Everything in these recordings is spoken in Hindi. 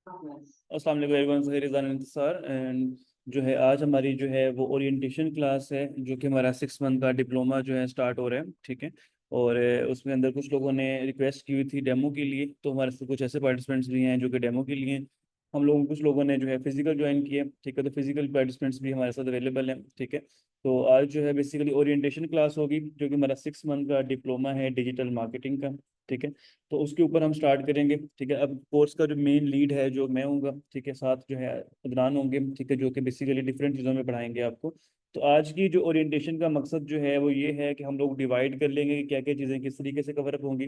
अस्सलाम वालेकुम एवरीवन, ज़हीर रिज़वान इंतज़ार एंड जो है आज हमारी जो है वो ओरिएंटेशन क्लास है, जो कि हमारा 6 मंथ का डिप्लोमा जो है स्टार्ट हो रहा है। ठीक है। और उसमें अंदर कुछ लोगों ने रिक्वेस्ट की हुई थी डेमो के लिए, तो हमारे साथ कुछ ऐसे पार्टिसिपेंट्स भी हैं जो कि डेमो के लिए हैं। हम लोगों कुछ लोगों ने जो है फिजिकल ज्वाइन किए। ठीक है, तो फिजिकल पार्टिसिपेंट्स भी हमारे साथ अवेलेबल हैं। ठीक है। तो आज जो है बेसिकली ओरिएंटेशन क्लास होगी, जो कि हमारा 6 मंथ का डिप्लोमा है डिजिटल मार्केटिंग का। ठीक है। तो उसके ऊपर हम स्टार्ट करेंगे। ठीक है, अब कोर्स का जो मेन लीड है जो मैं हूँगा। ठीक है, साथ जो है अदनान होंगे। ठीक है, जो कि बेसिकली डिफरेंट चीज़ों में पढ़ाएंगे आपको। तो आज की जो ओरिएंटेशन का मकसद जो है वो ये है कि हम लोग डिवाइड कर लेंगे कि क्या क्या चीज़ें किस तरीके से कवर अप होंगी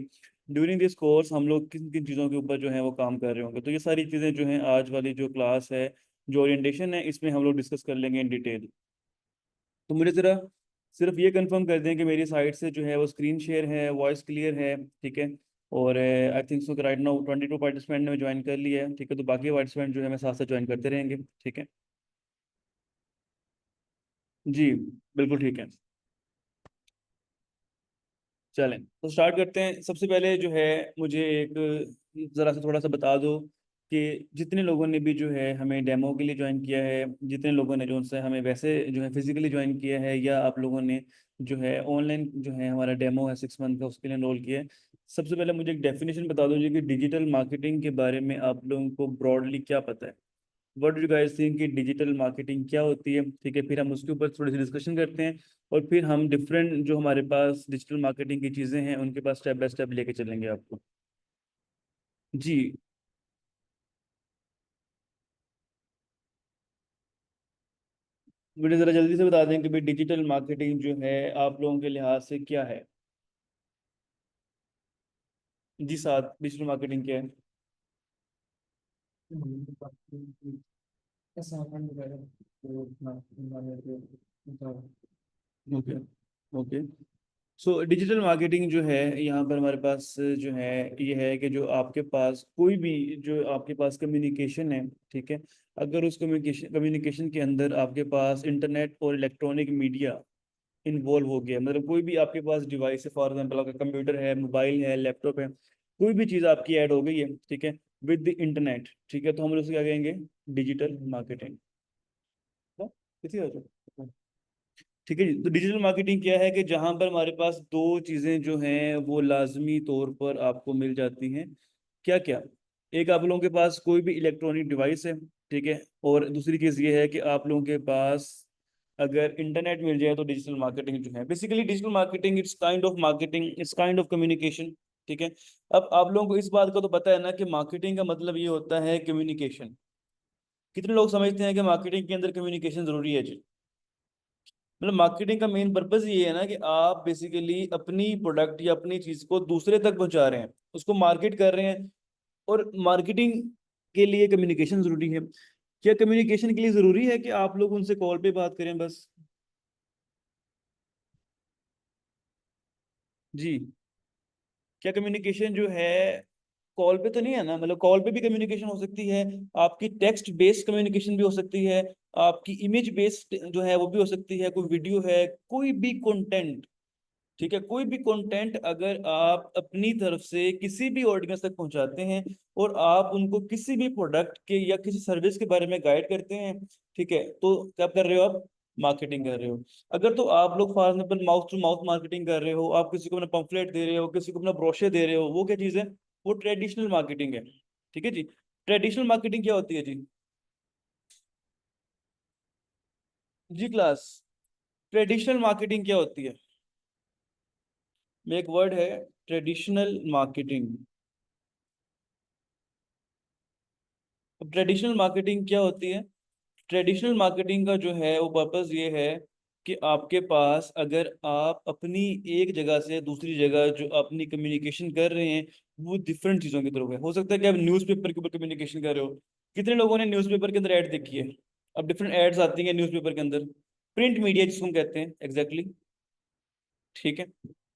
ड्यूरिंग दिस कोर्स, हम लोग किन किन चीज़ों के ऊपर जो है वो काम कर रहे होंगे। तो ये सारी चीज़ें जो हैं आज वाली जो क्लास है, जो ओरिएंटेशन है, इसमें हम लोग डिस्कस कर लेंगे इन डिटेल। तो मुझे ज़रा सिर्फ ये कंफर्म कर दें कि मेरी साइड से जो है वो स्क्रीन शेयर है, वॉइस क्लियर है। ठीक है। और आई थिंक सो राइट नाउ 22 पार्टिसिपेंट ने ज्वाइन कर लिया है। ठीक है, तो बाकी पार्टिसिपेंट जो है मैं साथ साथ ज्वाइन करते रहेंगे। ठीक है। जी, बिल्कुल ठीक है। चलें तो स्टार्ट करते हैं। सबसे पहले जो है मुझे एक ज़रा सा थोड़ा सा बता दो कि जितने लोगों ने भी जो है हमें डेमो के लिए ज्वाइन किया है, जितने लोगों ने जो उनसे हमें वैसे जो है फिजिकली ज्वाइन किया है, या आप लोगों ने जो है ऑनलाइन जो है हमारा डेमो है 6 मंथ का उसके लिए एनरोल किया है। सबसे पहले मुझे एक डेफिनेशन बता दो जी कि डिजिटल मार्केटिंग के बारे में आप लोगों को ब्रॉडली क्या पता है। What do you guys think कि डिजिटल मार्केटिंग क्या होती है। ठीक है, फिर हम उसके ऊपर थोड़ी सी डिस्कशन करते हैं, और फिर हम डिफरेंट जो हमारे पास डिजिटल मार्केटिंग की चीज़ें हैं उनके पास स्टेप बाय स्टेप लेके चलेंगे आपको। जी, मुझे ज़रा जल्दी से बता दें कि भाई डिजिटल मार्केटिंग जो है आप लोगों के लिहाज से क्या है। जी, साथ डिजिटल मार्केटिंग क्या है। Okay. Okay. So digital marketing जो है यहाँ पर हमारे पास जो है ये है कि जो आपके पास कोई भी जो आपके पास कम्युनिकेशन है। ठीक है, अगर उस कम्युनिकेशन कम्युनिकेशन के अंदर आपके पास इंटरनेट और इलेक्ट्रॉनिक मीडिया इन्वॉल्व हो गया, मतलब कोई भी आपके पास डिवाइस है, फॉर एग्जांपल आपका कंप्यूटर है, मोबाइल है, लैपटॉप है, कोई भी चीज़ आपकी ऐड हो गई है। ठीक है, विद द इंटरनेट। ठीक है, तो हम लोग उसको क्या कहेंगे, डिजिटल मार्केटिंग। किसी ठीक है जी। तो डिजिटल मार्केटिंग क्या है कि जहां पर हमारे पास दो चीजें जो हैं वो लाजमी तौर पर आपको मिल जाती हैं। क्या क्या, एक आप लोगों के पास कोई भी इलेक्ट्रॉनिक डिवाइस है। ठीक है, और दूसरी चीज ये है कि आप लोगों के पास अगर इंटरनेट मिल जाए, तो डिजिटल मार्केटिंग जो है basically digital marketing it's kind of marketing, it's kind of communication. ठीक है। अब आप लोगों को इस बात का तो पता है ना कि मार्केटिंग का मतलब ये होता है कम्युनिकेशन। कितने लोग समझते हैं कि मार्केटिंग के अंदर कम्युनिकेशन जरूरी है जी। मतलब मार्केटिंग का मेन पर्पस ये है ना कि आप बेसिकली अपनी प्रोडक्ट या अपनी चीज को दूसरे तक पहुंचा रहे हैं, उसको मार्केट कर रहे हैं। और मार्केटिंग के लिए कम्युनिकेशन जरूरी है। क्या कम्युनिकेशन के लिए जरूरी है कि आप लोग उनसे कॉल पे बात करें बस। जी, क्या कम्युनिकेशन जो है कॉल पे तो नहीं है ना, मतलब कॉल पे भी कम्युनिकेशन हो सकती है, आपकी टेक्स्ट बेस्ड कम्युनिकेशन भी हो सकती है, आपकी इमेज बेस्ड जो है वो भी हो सकती है, कोई वीडियो है, कोई भी कंटेंट। ठीक है, कोई भी कंटेंट अगर आप अपनी तरफ से किसी भी ऑडियंस तक पहुंचाते हैं, और आप उनको किसी भी प्रोडक्ट के या किसी सर्विस के बारे में गाइड करते हैं, ठीक है, तो क्या कर रहे हो आप, मार्केटिंग कर रहे हो। अगर तो आप लोग for example mouth to mouth marketing कर रहे हो, आप किसी को अपना पंफलेट दे रहे हो, किसी को अपना ब्रोशर दे रहे हो, वो क्या चीज़ है, वो ट्रेडिशनल मार्केटिंग है। ठीक है जी। ट्रेडिशनल मार्केटिंग क्या होती है जी। जी क्लास, ट्रेडिशनल मार्केटिंग क्या होती है। में एक वर्ड है, ट्रेडिशनल मार्केटिंग। अब ट्रेडिशनल मार्केटिंग क्या होती है। ट्रेडिशनल मार्केटिंग का जो है वो पर्पस ये है कि आपके पास अगर आप अपनी एक जगह से दूसरी जगह जो अपनी कम्युनिकेशन कर रहे हैं, वो डिफरेंट चीज़ों की तरफ है। हो सकता है कि आप न्यूज़पेपर के ऊपर कम्युनिकेशन कर रहे हो। कितने लोगों ने न्यूज़पेपर के अंदर ऐड देखी है। अब डिफरेंट एड्स आती हैं न्यूज़पेपर के अंदर, प्रिंट मीडिया जिसको हम कहते हैं एग्जैक्टली। ठीक है।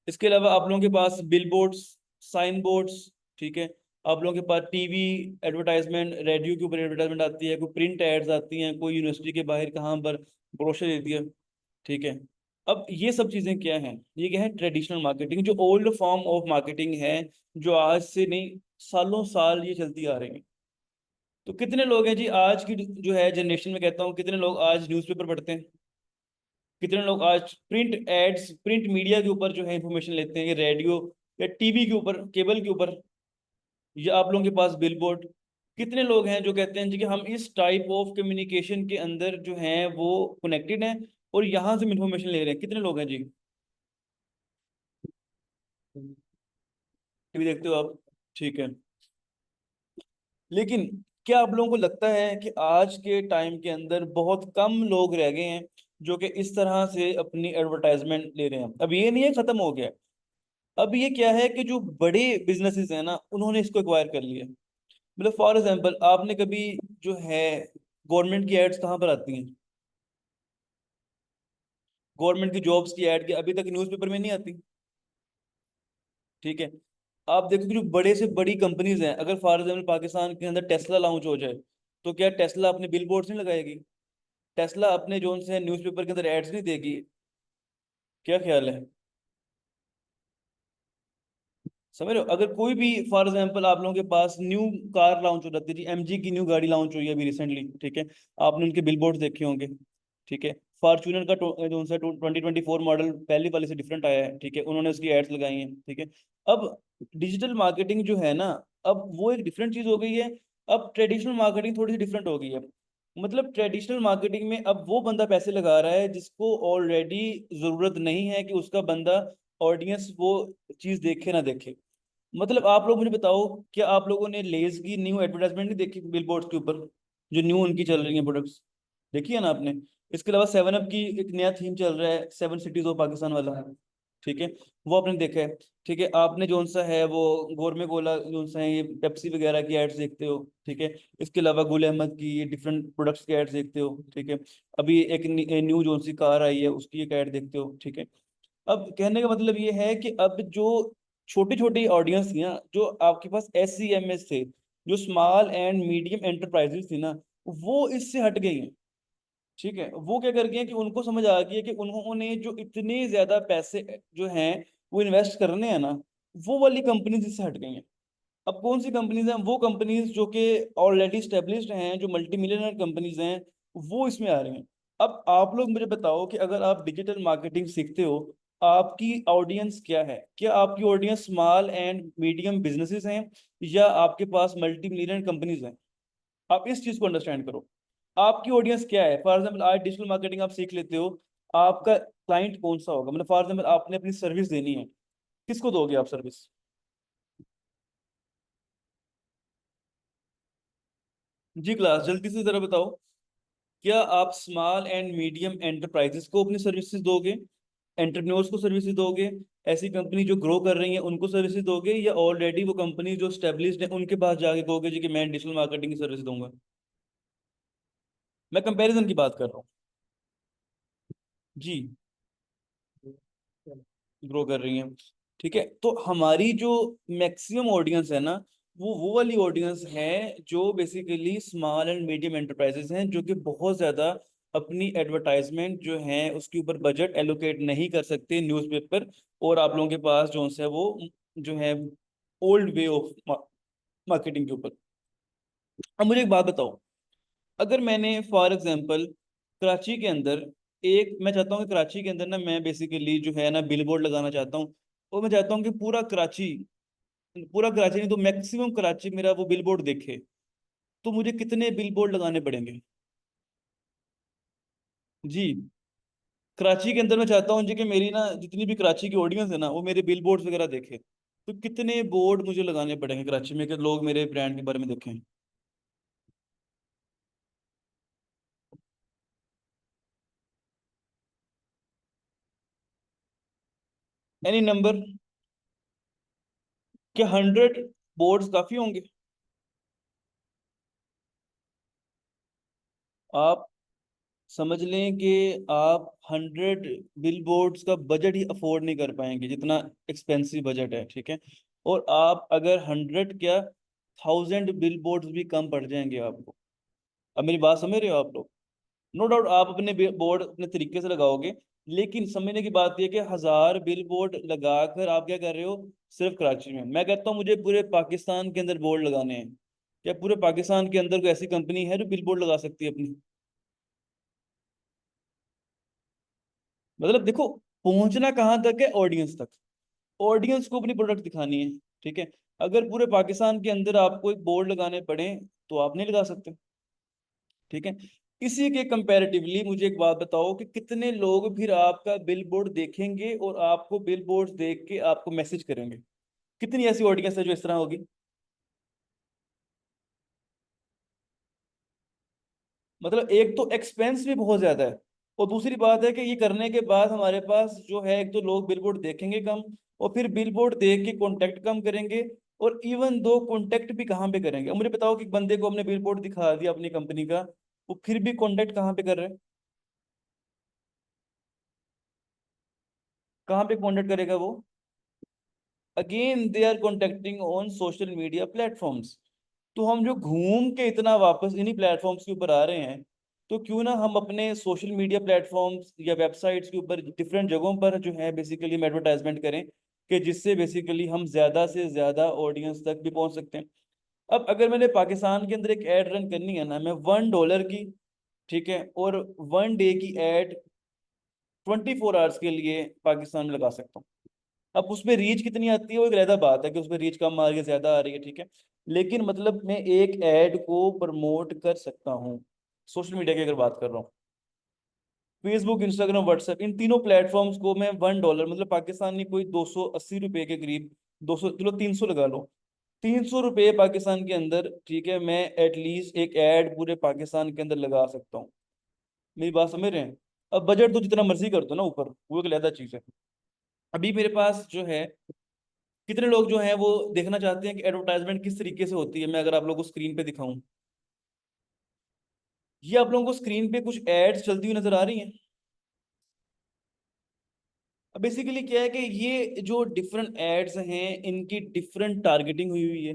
इसके अलावा आप लोगों के पास बिल बोर्ड्स, साइन बोर्ड्स। ठीक है। आप लोगों के पास टीवी एडवर्टाइजमेंट, रेडियो के ऊपर एडवर्टाइजमेंट आती है, कोई प्रिंट एड्स आती हैं, कोई यूनिवर्सिटी के बाहर कहाँ पर ब्रोशर देती है। ठीक है। अब ये सब चीज़ें क्या हैं, ये क्या है, ट्रेडिशनल मार्केटिंग, जो ओल्ड फॉर्म ऑफ मार्केटिंग है, जो आज से नहीं सालों साल ये चलती आ रही है। तो कितने लोग हैं जी आज की जो है जनरेशन में, कहता हूँ कितने लोग आज न्यूज़पेपर पढ़ते हैं, कितने लोग आज प्रिंट एड्स, प्रिंट मीडिया के ऊपर जो है इंफॉर्मेशन लेते हैं, ये रेडियो या टीवी के ऊपर, केबल के ऊपर, या आप लोगों के पास बिलबोर्ड। कितने लोग हैं जो कहते हैं जी कि हम इस टाइप ऑफ कम्युनिकेशन के अंदर जो हैं वो कनेक्टेड हैं और यहाँ से इंफॉर्मेशन ले रहे हैं, कितने लोग हैं जी? टीवी देखते हो आप, ठीक है। लेकिन क्या आप लोगों को लगता है कि आज के टाइम के अंदर बहुत कम लोग रह गए हैं जो कि इस तरह से अपनी एडवर्टाइजमेंट ले रहे हैं? अब ये नहीं है खत्म हो गया, अब ये क्या है कि जो बड़े बिजनेसेस हैं ना उन्होंने इसको एक्वायर कर लिया। मतलब फॉर एग्जांपल आपने कभी जो है गवर्नमेंट की एड्स कहाँ पर आती हैं? गवर्नमेंट की जॉब्स की एड के अभी तक न्यूज़पेपर में नहीं आती, ठीक है। आप देखो कि जो बड़े से बड़ी कंपनीज हैं, अगर फॉर एग्जाम्पल पाकिस्तान के अंदर टेस्ला लॉन्च हो जाए, तो क्या टेस्ला अपने बिल बोर्ड्स नहीं लगाएगी? टेस्ला अपने जोन से न्यूज़पेपर के अंदर एड्स नहीं देगी? क्या ख्याल है? समझ रहे हो? अगर कोई भी फॉर एग्जांपल आप लोगों के पास न्यू कार लॉन्च हो जाती है, एमजी की न्यू गाड़ी लॉन्च हुई है अभी रिसेंटली, ठीक है, आपने उनके बिलबोर्ड देखे होंगे, ठीक है। फॉर्च्यूनर का जो सा 2024 मॉडल पहले वाले से डिफरेंट आया है, ठीक है, उन्होंने उसकी एड्स लगाई हैं, ठीक है। अब डिजिटल मार्केटिंग जो है ना, अब वो एक डिफरेंट चीज हो गई है। अब ट्रेडिशनल मार्केटिंग थोड़ी सी डिफरेंट हो गई है। मतलब ट्रेडिशनल मार्केटिंग में अब वो बंदा पैसे लगा रहा है जिसको ऑलरेडी जरूरत नहीं है कि उसका बंदा, ऑडियंस वो चीज देखे ना देखे। मतलब आप लोग मुझे बताओ, क्या आप लोगों ने लेज की न्यू एडवर्टाइजमेंट नहीं देखी बिलबोर्ड्स के ऊपर, जो न्यू उनकी चल रही है प्रोडक्ट्स? देखी है ना आपने? इसके अलावा सेवन अप की एक नया थीम चल रहा है, सेवन सिटीज ऑफ पाकिस्तान वाला, ठीक है, वो आपने देखा है, ठीक है। आपने जोन सा है वो गोरमे कोला जोन सा है, ये पेप्सी वगैरह की एड्स देखते हो, ठीक है। इसके अलावा गुल अहमद की ये डिफरेंट प्रोडक्ट्स की एड्स देखते हो, ठीक है। अभी एक न्यू जोन सी कार आई है उसकी एक ऐड देखते हो, ठीक है। अब कहने का मतलब ये है कि अब जो छोटी छोटी ऑडियंस थी ना, जो आपके पास एस सी एम एस थे, जो स्मॉल एंड मीडियम एंटरप्राइजेस थी ना, वो इससे हट गई हैं, ठीक है। वो क्या कर गए हैं कि उनको समझ आ गई है कि उन्होंने जो इतने ज्यादा पैसे जो हैं वो इन्वेस्ट करने हैं ना, वो वाली कंपनीज इससे हट गई हैं। अब कौन सी कंपनीज हैं? वो कंपनीज जो कि ऑलरेडी स्टेब्लिश्ड हैं, जो मल्टी मिलियनर कंपनीज हैं, वो इसमें आ रही हैं। अब आप लोग मुझे बताओ कि अगर आप डिजिटल मार्केटिंग सीखते हो, आपकी ऑडियंस क्या है? क्या आपकी audience small and medium businesses हैं या आपके पास मल्टी मिलियनर कंपनीज हैं? आप इस चीज को अंडरस्टैंड करो। आपकी ऑडियंस क्या है? फॉर एग्जाम्पल आज डिजिटल मार्केटिंग आप सीख लेते हो, आपका क्लाइंट कौन सा होगा? मतलब फॉर एग्जाम्पल आपने अपनी सर्विस देनी है, किसको दोगे आप सर्विस? जी क्लास, जल्दी से जरा बताओ, क्या आप स्मॉल एंड मीडियम एंटरप्राइजेस को अपनी सर्विसेज दोगे, एंटरप्रेन्योर्स को सर्विसेज दोगे, ऐसी कंपनी जो ग्रो कर रही हैं उनको सर्विसेज दोगे, या ऑलरेडी वो कंपनी जो स्टेब्लिश्ड है उनके पास जाके कहोगे जी कि मैं डिजिटल मार्केटिंग की सर्विस दूंगा? मैं कंपैरिजन की बात कर रहा हूँ जी, ग्रो कर रही हैं, ठीक है। तो हमारी जो मैक्सिमम ऑडियंस है ना, वो वाली ऑडियंस है जो basically small and medium enterprises हैं, जो कि बहुत ज्यादा अपनी एडवर्टाइजमेंट जो है उसके ऊपर बजट एलोकेट नहीं कर सकते न्यूज़पेपर और आप लोगों के पास जो है वो जो है ओल्ड वे ऑफ मार्केटिंग के ऊपर। अब मुझे एक बात बताओ, अगर मैंने फॉर एग्जांपल कराची के अंदर, एक मैं चाहता हूँ कि कराची के अंदर ना मैं बेसिकली जो है ना बिल बोर्ड लगाना चाहता हूँ, और मैं चाहता हूँ कि पूरा कराची नहीं तो मैक्सिमम कराची मेरा वो बिल बोर्ड देखे, तो मुझे कितने बिल बोर्ड लगाने पड़ेंगे जी? कराची के अंदर मैं चाहता हूँ जी कि मेरी ना जितनी भी कराची की ऑडियंस है ना वो मेरे बिल बोर्ड वगैरह देखे, तो कितने बोर्ड मुझे लगाने पड़ेंगे कराची में कि लोग मेरे ब्रांड के बारे में देखें? Any number? क्या 100 बोर्ड्स काफी होंगे? आप समझ लें कि आप 100 बिल बोर्ड्स का बजट ही अफोर्ड नहीं कर पाएंगे, जितना एक्सपेंसिव बजट है, ठीक है। और आप अगर 100 क्या 1000 बिल बोर्ड्स भी कम पड़ जाएंगे आपको। अब मेरी बात समझ रहे हो आप लोग? नो डाउट आप अपने बोर्ड अपने तरीके से लगाओगे, लेकिन समझने की बात यह कि 1000 बिल बोर्ड लगाकर आप क्या कर रहे हो? सिर्फ कराची में। मैं कहता हूँ मुझे पूरे पाकिस्तान के अंदर बोर्ड लगाने हैं, क्या पूरे पाकिस्तान के अंदर कोई ऐसी कंपनी है जो बिल बोर्ड लगा सकती है अपनी? मतलब देखो, पहुंचना कहाँ तक है? ऑडियंस तक। ऑडियंस को अपनी प्रोडक्ट दिखानी है, ठीक है। अगर पूरे पाकिस्तान के अंदर आपको एक बोर्ड लगाने पड़े तो आप नहीं लगा सकते, ठीक है। इसी के कंपैरेटिवली मुझे एक बात बताओ कि कितने लोग फिर आपका बिल बोर्ड देखेंगे और आपको बिल बोर्ड देख के आपको मैसेज करेंगे? कितनी ऐसी ऑडियंस है जो इस तरह होगी? मतलब एक तो एक्सपेंस भी बहुत ज्यादा है, और दूसरी बात है कि ये करने के बाद हमारे पास जो है, एक तो लोग बिलबोर्ड देखेंगे कम, और फिर बिलबोर्ड देख के कांटेक्ट कम करेंगे। और इवन दो कांटेक्ट भी कहाँ पे करेंगे? अब मुझे बताओ कि बंदे को हमने बिलबोर्ड दिखा दिया अपनी कंपनी का, वो फिर भी कांटेक्ट कहाँ पे कर रहे हैं? कहाँ पे कांटेक्ट करेगा वो? Again they are contacting on social media platforms. तो हम जो घूम के इतना वापस इन्हीं प्लेटफॉर्म्स के ऊपर आ रहे हैं, तो क्यों ना हम अपने सोशल मीडिया प्लेटफॉर्म्स या वेबसाइट्स के ऊपर डिफरेंट जगहों पर जो है बेसिकली हम एडवर्टाइजमेंट करें, कि जिससे बेसिकली हम ज्यादा से ज्यादा ऑडियंस तक भी पहुंच सकते हैं। अब अगर मैंने पाकिस्तान के अंदर एक ऐड रन करनी है ना, मैं $1 की, ठीक है, और 1 डे की ऐड 24 आवर्स के लिए पाकिस्तान में लगा सकता हूँ। अब उसमें रीच कितनी आती है वो एक अलग बात है, कि उसमें रीच कम आ रही है ज्यादा आ रही है, ठीक है। लेकिन मतलब मैं एक ऐड को प्रमोट कर सकता हूँ, सोशल मीडिया की अगर बात कर रहा हूँ, फेसबुक, इंस्टाग्राम, व्हाट्सएप, इन तीनों प्लेटफॉर्म्स को मैं $1, मतलब पाकिस्तानी कोई $280 के करीब, 200, चलो 300 लगा लो, $300 पाकिस्तान के अंदर, ठीक है, मैं एटलीस्ट एक ऐड पूरे पाकिस्तान के अंदर लगा सकता हूँ। मेरी बात समझ रहे हैं? अब बजट तो जितना मर्जी कर दो ना ऊपर, वो एक अलग चीज है। अभी मेरे पास जो है, कितने लोग जो हैं वो देखना चाहते हैं कि एडवर्टाइजमेंट किस तरीके से होती है। मैं अगर आप लोगों को स्क्रीन पे दिखाऊं, ये आप लोगों को स्क्रीन पे कुछ एड्स चलती हुई नजर आ रही हैं। अब बेसिकली क्या है कि ये जो डिफरेंट एड्स हैं, इनकी डिफरेंट टारगेटिंग हुई हुई है,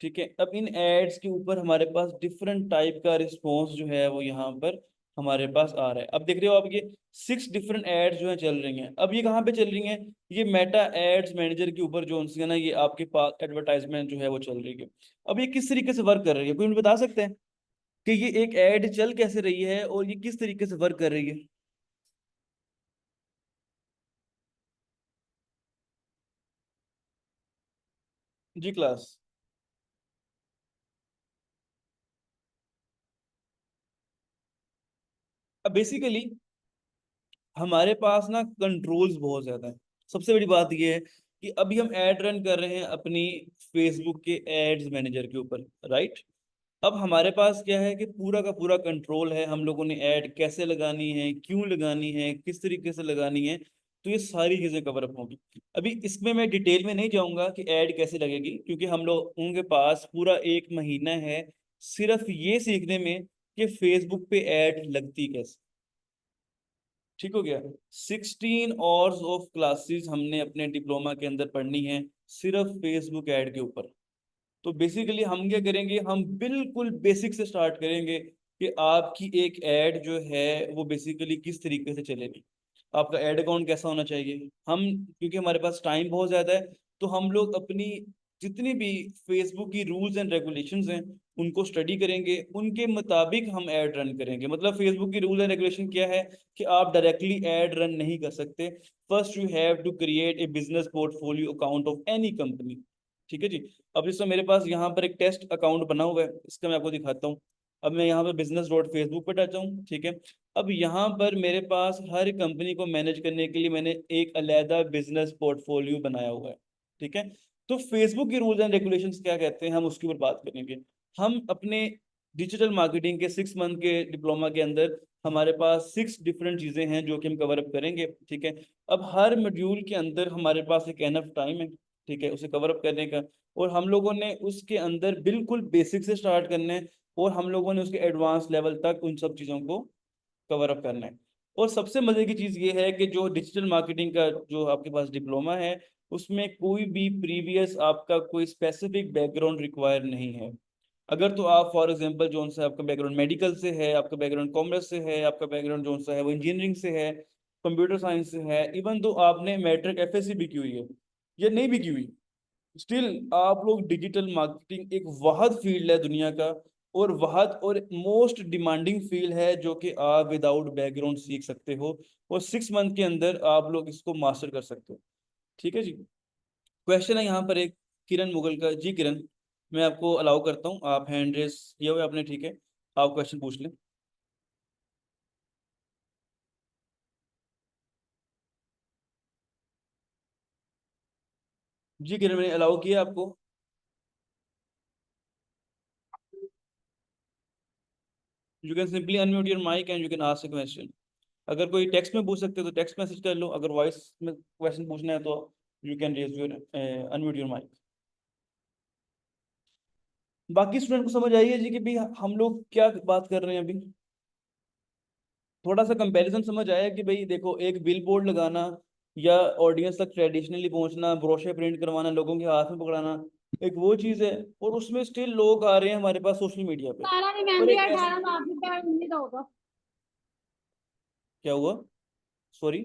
ठीक है। अब इन एड्स के ऊपर हमारे पास डिफरेंट टाइप का रिस्पॉन्स जो है वो यहाँ पर हमारे पास आ रहा है। अब देख रहे हो आप, ये 6 डिफरेंट एड्स जो है चल रही हैं। अब ये कहाँ पे चल रही हैं? ये मेटा एड्स मैनेजर के ऊपर जो उनसे है ना, ये आपके पास एडवर्टाइजमेंट जो है वो चल रही है। अब ये किस तरीके से वर्क कर रही है, कोई मुझे बता सकते हैं कि ये एक एड चल कैसे रही है और ये किस तरीके से वर्क कर रही है? जी क्लास। अब बेसिकली हमारे पास ना कंट्रोल्स बहुत ज्यादा है। सबसे बड़ी बात यह है कि अभी हम ऐड रन कर रहे हैं अपनी फेसबुक के एड्स मैनेजर के ऊपर, राइट। अब हमारे पास क्या है कि पूरा का पूरा कंट्रोल है, हम लोगों ने ऐड कैसे लगानी है, क्यों लगानी है, किस तरीके से लगानी है। तो ये सारी चीजें कवर अप होंगी। अभी इसमें मैं डिटेल में नहीं जाऊंगा कि ऐड कैसे लगेगी, क्योंकि हम लोगों के पास पूरा 1 महीना है सिर्फ ये सीखने में कि फेसबुक पे ऐड लगती कैसे। ठीक हो गया। 16 आवर्स ऑफ क्लासेस हमने अपने डिप्लोमा के अंदर पढ़नी है सिर्फ फेसबुक ऐड के ऊपर। तो बेसिकली हम क्या करेंगे, हम बिल्कुल बेसिक से स्टार्ट करेंगे कि आपकी एक ऐड जो है वो बेसिकली किस तरीके से चलेगी, आपका ऐड अकाउंट कैसा होना चाहिए। हम, क्योंकि हमारे पास टाइम बहुत ज्यादा है, तो हम लोग अपनी जितनी भी फेसबुक की रूल्स एंड रेगुलेशंस हैं उनको स्टडी करेंगे, उनके मुताबिक हम ऐड रन करेंगे। मतलब फेसबुक की रूल एंड रेगुलेशन क्या है कि आप डायरेक्टली ऐड रन नहीं कर सकते। First you have to create a business portfolio account of any company, ठीक है जी। अब इसमें मेरे पास यहाँ पर एक टेस्ट अकाउंट बना हुआ है, इसका मैं आपको दिखाता हूँ। अब मैं यहाँ पर बिजनेस डॉट फेसबुक पर जाता हूँ, ठीक है। अब यहाँ पर मेरे पास हर कंपनी को मैनेज करने के लिए मैंने एक अलहदा बिजनेस पोर्टफोलियो बनाया हुआ है, ठीक है। तो फेसबुक की रूल्स एंड रेगुलेशंस क्या कहते हैं, हम उसके ऊपर बात करेंगे। हम अपने डिजिटल मार्केटिंग के 6 मंथ के डिप्लोमा के अंदर हमारे पास 6 डिफरेंट चीजें हैं जो कि हम कवर अप करेंगे, ठीक है। अब हर मॉड्यूल के अंदर हमारे पास एक एनफ टाइम है, ठीक है, उसे कवर अप करने का। और हम लोगों ने उसके अंदर बिल्कुल बेसिक से स्टार्ट करना है, और हम लोगों ने उसके एडवांस लेवल तक उन सब चीज़ों को कवर अप करना है। और सबसे मजे की चीज़ ये है कि जो डिजिटल मार्केटिंग का जो आपके पास डिप्लोमा है, उसमें कोई भी प्रीवियस आपका कोई स्पेसिफिक बैकग्राउंड रिक्वायर नहीं है। अगर तो आप फॉर एग्जांपल जो सा आपका बैकग्राउंड मेडिकल से है, आपका बैकग्राउंड कॉमर्स से है, आपका बैकग्राउंड जो सा है वो इंजीनियरिंग से है, कंप्यूटर साइंस से है, इवन तो आपने मैट्रिक एफएससी भी की हुई है या नहीं भी की हुई, स्टिल आप लोग, डिजिटल मार्केटिंग एक वाहद फील्ड है दुनिया का, और वाहद और मोस्ट डिमांडिंग फील्ड है जो कि आप विदाउट बैकग्राउंड सीख सकते हो, और 6 मंथ के अंदर आप लोग इसको मास्टर कर सकते हो। ठीक है जी। क्वेश्चन है यहाँ पर एक किरण मुगल का। जी किरण, मैं आपको अलाउ करता हूँ, आप हैंड रेस किया हुआ है आपने, ठीक है, आप क्वेश्चन पूछ लें। जी किरण, मैंने अलाउ किया आपको। You can simply unmute your mic and you can ask a question. अगर कोई टेक्स्ट में पूछ सकते हो तो टेक्स्ट मैसेज कर लो, अगर वॉइस में क्वेश्चन पूछना है तो you can raise your unmute your mic. बाकी स्टूडेंट को समझ आई है जी कि भाई हम लोग क्या बात कर रहे हैं अभी? थोड़ा सा कंपैरिजन समझ आया कि भाई देखो, एक बिल बोर्ड लगाना या ऑडियंस तक ट्रेडिशनली पहुंचना, ब्रोशर प्रिंट करवाना, लोगों के हाथ में पकड़ाना, एक वो चीज है, और उसमें स्टिल लोग आ रहे हैं हमारे पास सोशल मीडिया पे। और एक ऐसा, 18 का होगा। क्या हुआ? Sorry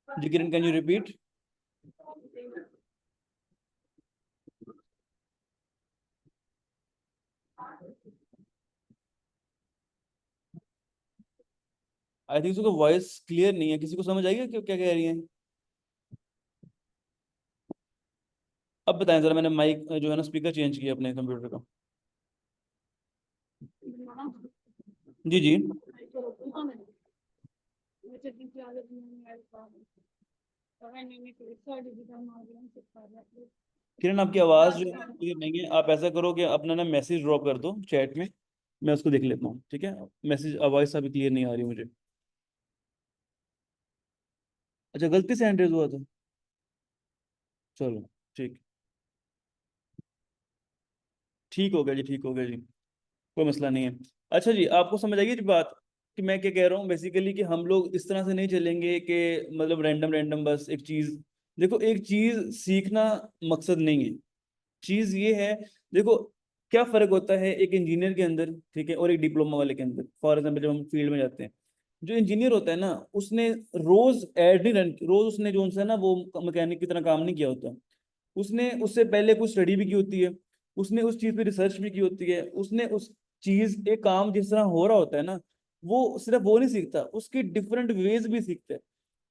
ji Kiran, can you repeat? I think so voice clear नहीं है, किसी को समझ आएगा क्या क्या कह रही है? अब बताएं जरा, मैंने माइक जो है ना स्पीकर चेंज किया अपने कंप्यूटर का। जी जी। किरण, आपकी आवाज़ जो है क्लियर नहीं है, आप ऐसा करो कि अपना ना मैसेज ड्रॉप कर दो चैट में, मैं उसको देख लेता हूँ, ठीक है? मैसेज आवाज़ अभी क्लियर नहीं आ रही मुझे। अच्छा, गलती से हैंड रेज हुआ था। चलो, ठीक, ठीक हो गया जी, ठीक हो गया जी, कोई मसला नहीं है। अच्छा जी, आपको समझ आएगी जी बात कि मैं क्या कह रहा हूँ बेसिकली, कि हम लोग इस तरह से नहीं चलेंगे कि मतलब रैंडम रैंडम बस एक चीज़। देखो, एक चीज़ सीखना मकसद नहीं है, चीज ये है। देखो, क्या फर्क होता है एक इंजीनियर के अंदर, ठीक है, और एक डिप्लोमा वाले के अंदर। फॉर एग्जाम्पल, जब हम फील्ड में जाते हैं, जो इंजीनियर होता है ना, उसने रोज एड नहीं रन, रोज उसने जो है ना वो मैकेनिक की तरह काम नहीं किया होता। उसने उससे पहले कुछ स्टडी भी की होती है, उसने उस चीज पे रिसर्च भी की होती है, उसने उस चीज एक काम जिस तरह हो रहा होता है ना, वो सिर्फ वो नहीं सीखता, उसके डिफरेंट वेज भी सीखता है।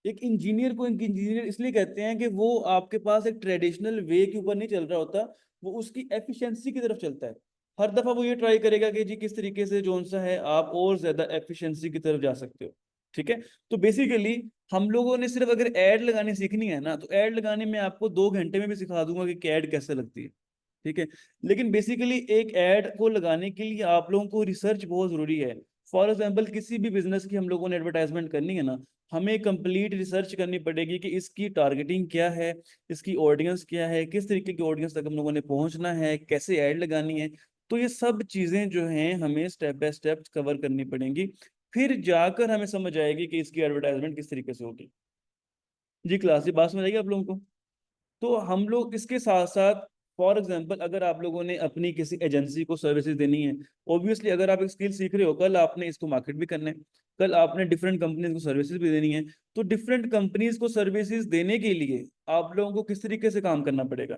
एक इंजीनियर को एक इंजीनियर इसलिए कहते हैं कि वो आपके पास एक ट्रेडिशनल वे के ऊपर नहीं चल रहा होता, वो उसकी एफिशिएंसी की तरफ चलता है। हर दफा वो ये ट्राई करेगा कि जी किस तरीके से जो सा है आप और ज्यादा एफिशिएंसी की तरफ जा सकते हो। ठीक है? तो बेसिकली हम लोगों ने सिर्फ अगर ऐड लगानी सीखनी है ना, तो ऐड लगाने में आपको 2 घंटे में भी सिखा दूंगा कि ऐड कैसे लगती है। ठीक है? लेकिन बेसिकली एक ऐड को लगाने के लिए आप लोगों को रिसर्च बहुत जरूरी है। फॉर एग्जाम्पल, किसी भी बिजनेस की हम लोगों ने एडवर्टाइजमेंट करनी है ना, हमें कंप्लीट रिसर्च करनी पड़ेगी कि इसकी टारगेटिंग क्या है, इसकी ऑडियंस क्या है, किस तरीके की ऑडियंस तक हम लोगों ने पहुंचना है, कैसे ऐड लगानी है। तो ये सब चीजें जो हैं हमें स्टेप बाय स्टेप कवर करनी पड़ेंगी, फिर जाकर हमें समझ आएगी कि इसकी एडवर्टाइजमेंट किस तरीके से होगी। जी क्लास, ये बात समझ आएगी आप लोगों को? तो हम लोग इसके साथ साथ, फॉर एग्जांपल, अगर आप लोगों ने अपनी किसी एजेंसी को सर्विसेज देनी है, ऑब्वियसली अगर आप एक स्किल सीख रहे हो, कल आपने इसको मार्केट भी करना है, कल आपने डिफरेंट कंपनीज को सर्विसेज भी देनी है। तो डिफरेंट कंपनीज को सर्विसेज देने के लिए आप लोगों को किस तरीके से काम करना पड़ेगा?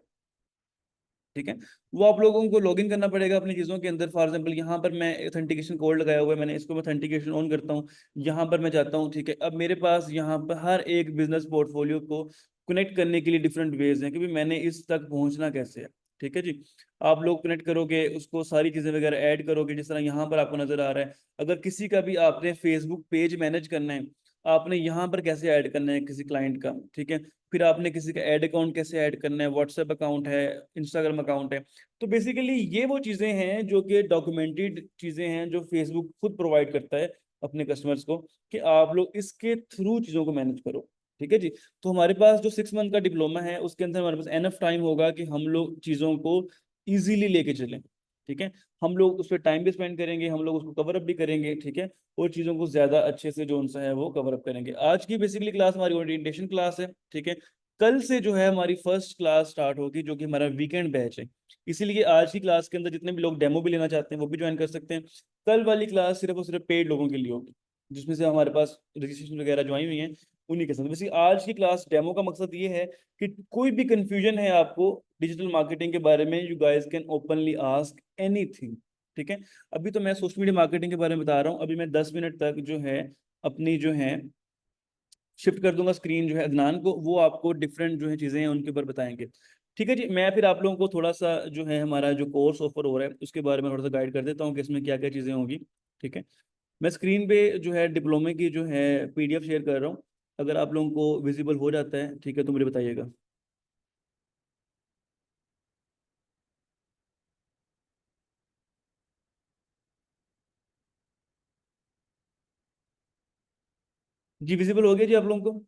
ठीक है? वो आप लोगों को लॉगिन करना पड़ेगा अपनी चीज़ों के अंदर। फॉर एग्जांपल, यहाँ पर मैं ऑथेंटिकेशन कोड लगाया हुआ है, मैंने इसको ऑथेंटिकेशन ऑन करता हूँ, यहाँ पर मैं जाता हूँ, ठीक है? अब मेरे पास यहाँ पर हर एक बिजनेस पोर्टफोलियो को कनेक्ट करने के लिए डिफरेंट वेज हैं कि भाई मैंने इस तक पहुँचना कैसे है। ठीक है जी? आप लोग कनेक्ट करोगे उसको, सारी चीज़ें वगैरह ऐड करोगे, जिस तरह यहाँ पर आपको नजर आ रहा है। अगर किसी का भी आपने फेसबुक पेज मैनेज करना है, आपने यहाँ पर कैसे ऐड करना है किसी क्लाइंट का, ठीक है? फिर आपने किसी का ऐड अकाउंट कैसे ऐड करना है, व्हाट्सएप अकाउंट है, इंस्टाग्राम अकाउंट है। तो बेसिकली ये वो चीज़ें हैं जो कि डॉक्यूमेंटेड चीज़ें हैं, जो फेसबुक खुद प्रोवाइड करता है अपने कस्टमर्स को, कि आप लोग इसके थ्रू चीज़ों को मैनेज करो। ठीक है जी? तो हमारे पास जो 6 मंथ का डिप्लोमा है, उसके अंदर हमारे पास एनफ टाइम होगा कि हम लोग चीज़ों को ईजिली लेके चलें। ठीक है? हम लोग उस पर टाइम भी स्पेंड करेंगे, हम लोग उसको कवर अप भी करेंगे। ठीक है? और चीज़ों को ज़्यादा अच्छे से जो उनसा है वो कवर अप करेंगे। आज की बेसिकली क्लास हमारी ओरिएंटेशन क्लास है। ठीक है? कल से जो है हमारी फर्स्ट क्लास स्टार्ट होगी, जो कि हमारा वीकेंड बैच है। इसीलिए आज की क्लास के अंदर जितने भी लोग डेमो भी लेना चाहते हैं वो भी ज्वाइन कर सकते हैं। कल वाली क्लास सिर्फ और सिर्फ पेड लोगों के लिए होगी, जिसमें से हमारे पास रजिस्ट्रेशन वगैरह ज्वाइन हुई है। उन्हीं के साथ। वैसे आज की क्लास डेमो का मकसद ये है कि कोई भी कंफ्यूजन है आपको डिजिटल मार्केटिंग के बारे में, you guys can openly ask anything. ठीक है। अभी तो मैं सोशल मीडिया मार्केटिंग के बारे में बता रहा हूँ। अभी मैं 10 मिनट तक जो है अपनी जो है शिफ्ट कर दूंगा स्क्रीन जो है अदनान को, वो आपको डिफरेंट जो है चीज़ें हैं उनके ऊपर बताएंगे। ठीक है जी। मैं फिर आप लोगों को थोड़ा सा जो है हमारा जो कोर्स ऑफर हो रहा है उसके बारे में थोड़ा सा गाइड कर देता हूँ कि इसमें क्या क्या चीज़ें होंगी। ठीक है। मैं स्क्रीन पे जो है डिप्लोमे की जो है पीडीएफ शेयर कर रहा हूँ। अगर आप लोगों को विजिबल हो जाता है ठीक है तो मुझे बताइएगा। जी विजिबल हो गया जी आप लोगों को।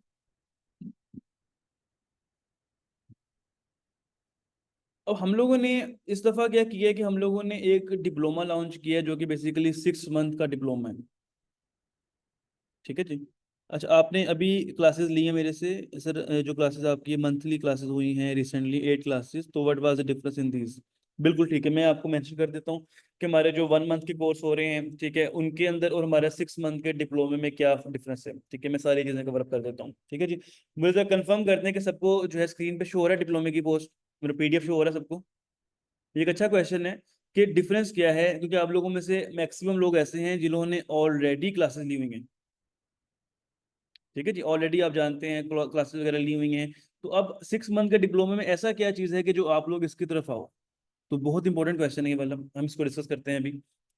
अब हम लोगों ने इस दफ़ा क्या किया है कि हम लोगों ने एक डिप्लोमा लॉन्च किया है जो कि बेसिकली 6 मंथ का डिप्लोमा है। ठीक है जी। अच्छा आपने अभी क्लासेस ली हैं मेरे से सर, जो क्लासेस आपकी मंथली क्लासेस हुई हैं रिसेंटली 8 क्लासेस, तो what was the difference in these? बिल्कुल ठीक है, मैं आपको मेंशन कर देता हूँ कि हमारे जो 1 मंथ के कोर्स हो रहे हैं ठीक है उनके अंदर और हमारे 6 मंथ के डिप्लोमे में क्या डिफरेंस है। ठीक है मैं सारी चीज़ें कवर अप कर देता हूँ। ठीक है जी। मुझे तो कंफर्म करते हैं कि सबको जो है स्क्रीन पे शो हो रहा है डिप्लोमे की पोस्ट, मेरा पीडीएफ शो हो रहा है सबको। ये एक अच्छा क्वेश्चन है कि डिफरेंस क्या है, क्योंकि आप लोगों में से मैक्सिमम लोग ऐसे हैं जिन्होंने ऑलरेडी क्लासेस ली हुई हैं। ठीक है जी। ऑलरेडी आप जानते हैं क्लासेस वगैरह ली हुई हैं। तो अब 6 मंथ के डिप्लोमे में ऐसा क्या चीज़ है कि जो आप लोग इसकी तरफ आओ? तो बहुत इंपॉर्टेंट क्वेश्चन है ये वाला, हम इसको डिस्कस करते हैं अभी।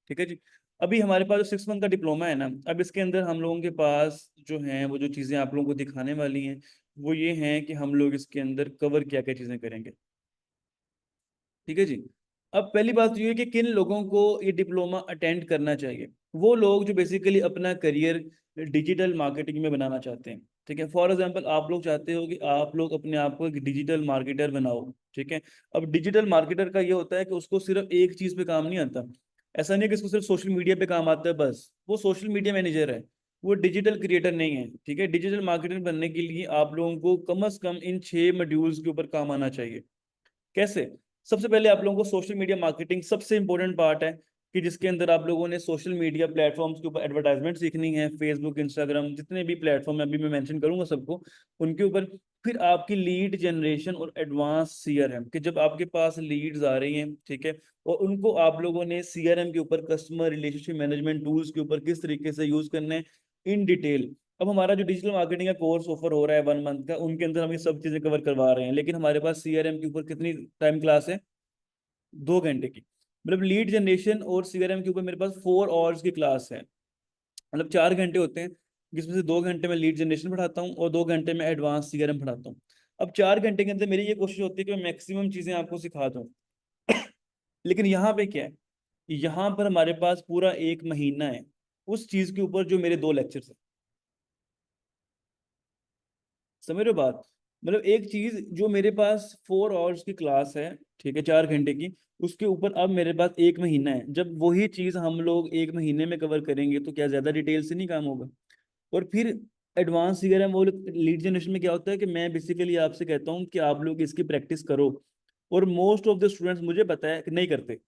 ठीक है जी। अभी हमारे पास जो 6 मंथ का डिप्लोमा है ना, अब इसके अंदर हम लोगों के पास जो है वो जो चीज़ें आप लोगों को दिखाने वाली हैं वो ये हैं कि हम लोग इसके अंदर कवर क्या क्या चीज़ें करेंगे। ठीक है जी। अब पहली बात तो ये है कि किन लोगों को ये डिप्लोमा अटेंड करना चाहिए। वो लोग जो बेसिकली अपना करियर डिजिटल मार्केटिंग में बनाना चाहते हैं। ठीक है। फॉर एग्जांपल आप लोग चाहते हो कि आप लोग अपने आप को एक डिजिटल मार्केटर बनाओ। ठीक है। अब डिजिटल मार्केटर का ये होता है कि उसको सिर्फ एक चीज पे काम नहीं आता। ऐसा नहीं है कि उसको सिर्फ सोशल मीडिया पे काम आता है बस, वो सोशल मीडिया मैनेजर है, वो डिजिटल क्रिएटर नहीं है। ठीक है। डिजिटल मार्केटर बनने के लिए आप लोगों को कम से कम इन 6 मॉड्यूल्स के ऊपर काम आना चाहिए। कैसे? सबसे पहले आप लोगों को सोशल मीडिया मार्केटिंग सबसे इंपॉर्टेंट पार्ट है कि जिसके अंदर आप लोगों ने सोशल मीडिया प्लेटफॉर्म्स के ऊपर एडवर्टाइजमेंट सीखनी है, फेसबुक इंस्टाग्राम जितने भी प्लेटफॉर्म है अभी मैं मेंशन करूंगा सबको, उनके ऊपर। फिर आपकी लीड जनरेशन और एडवांस सीआरएम, कि जब आपके पास लीड्स आ रही हैं ठीक है, और उनको आप लोगों ने सीआरएम के ऊपर, कस्टमर रिलेशनशिप मैनेजमेंट टूल्स के ऊपर किस तरीके से यूज करने हैं इन डिटेल। अब हमारा जो डिजिटल मार्केटिंग का कोर्स ऑफर हो रहा है 1 मंथ का, उनके अंदर हम ये सब चीजें कवर करवा रहे हैं, लेकिन हमारे पास सीआरएम के ऊपर कितनी टाइम क्लास है? 2 घंटे की। मतलब लीड जनरेशन और सीआरएम के ऊपर मेरे पास 4 आवर्स की क्लास है। मतलब 4 घंटे होते हैं, जिसमें से 2 घंटे में लीड जनरेशन पढ़ाता हूँ और 2 घंटे में एडवांस सीआरएम पढ़ाता हूँ। अब 4 घंटे के अंदर मेरी ये कोशिश होती है कि मैं मैक्सिमम चीजें आपको सिखा दूँ। लेकिन यहाँ पे क्या है, यहाँ पर हमारे पास पूरा 1 महीना है उस चीज के ऊपर जो मेरे 2 लेक्चर है। समझ रहे हो बात? मतलब एक चीज जो मेरे पास 4 आवर्स की क्लास है ठीक है 4 घंटे की, उसके ऊपर अब मेरे पास 1 महीना है। जब वही चीज हम लोग 1 महीने में कवर करेंगे तो क्या ज्यादा डिटेल से नहीं काम होगा? और फिर एडवांस अगर हम वो लीड जनरेशन में क्या होता है कि मैं बेसिकली आपसे कहता हूँ कि आप लोग इसकी प्रैक्टिस करो, और मोस्ट ऑफ द स्टूडेंट्स मुझे पता है कि नहीं करते।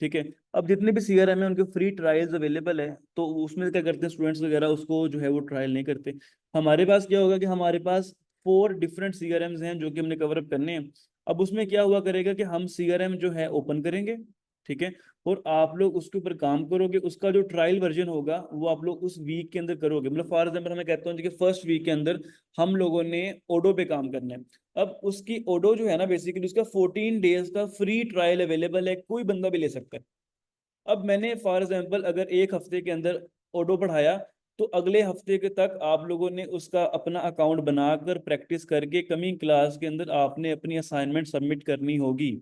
ठीक है। अब जितने भी सीआरएम है उनके फ्री ट्रायल्स अवेलेबल है, तो उसमें क्या करते हैं स्टूडेंट्स वगैरह उसको जो है वो ट्रायल नहीं करते। हमारे पास क्या होगा कि हमारे पास 4 डिफरेंट सीआरएम्स हैं जो कि हमने कवर अप करने हैं। अब उसमें क्या हुआ करेगा कि हम सीआरएम जो है ओपन करेंगे। ठीक है। और आप लोग उसके ऊपर काम करोगे, उसका जो ट्रायल वर्जन होगा वो आप लोग उस वीक के अंदर करोगे। मतलब फॉर एग्जाम्पल मैं कहता हूँ कि फर्स्ट वीक के अंदर हम लोगों ने ओडो पे काम करना है। अब उसकी ओडो जो है ना बेसिकली उसका 14 डेज का फ्री ट्रायल अवेलेबल है, कोई बंदा भी ले सकता है। अब मैंने फॉर एग्जांपल अगर एक हफ्ते के अंदर ओडो पढ़ाया, तो अगले हफ्ते के तक आप लोगों ने उसका अपना अकाउंट बनाकर प्रैक्टिस करके कमिंग क्लास के अंदर आपने अपनी असाइनमेंट सबमिट करनी होगी।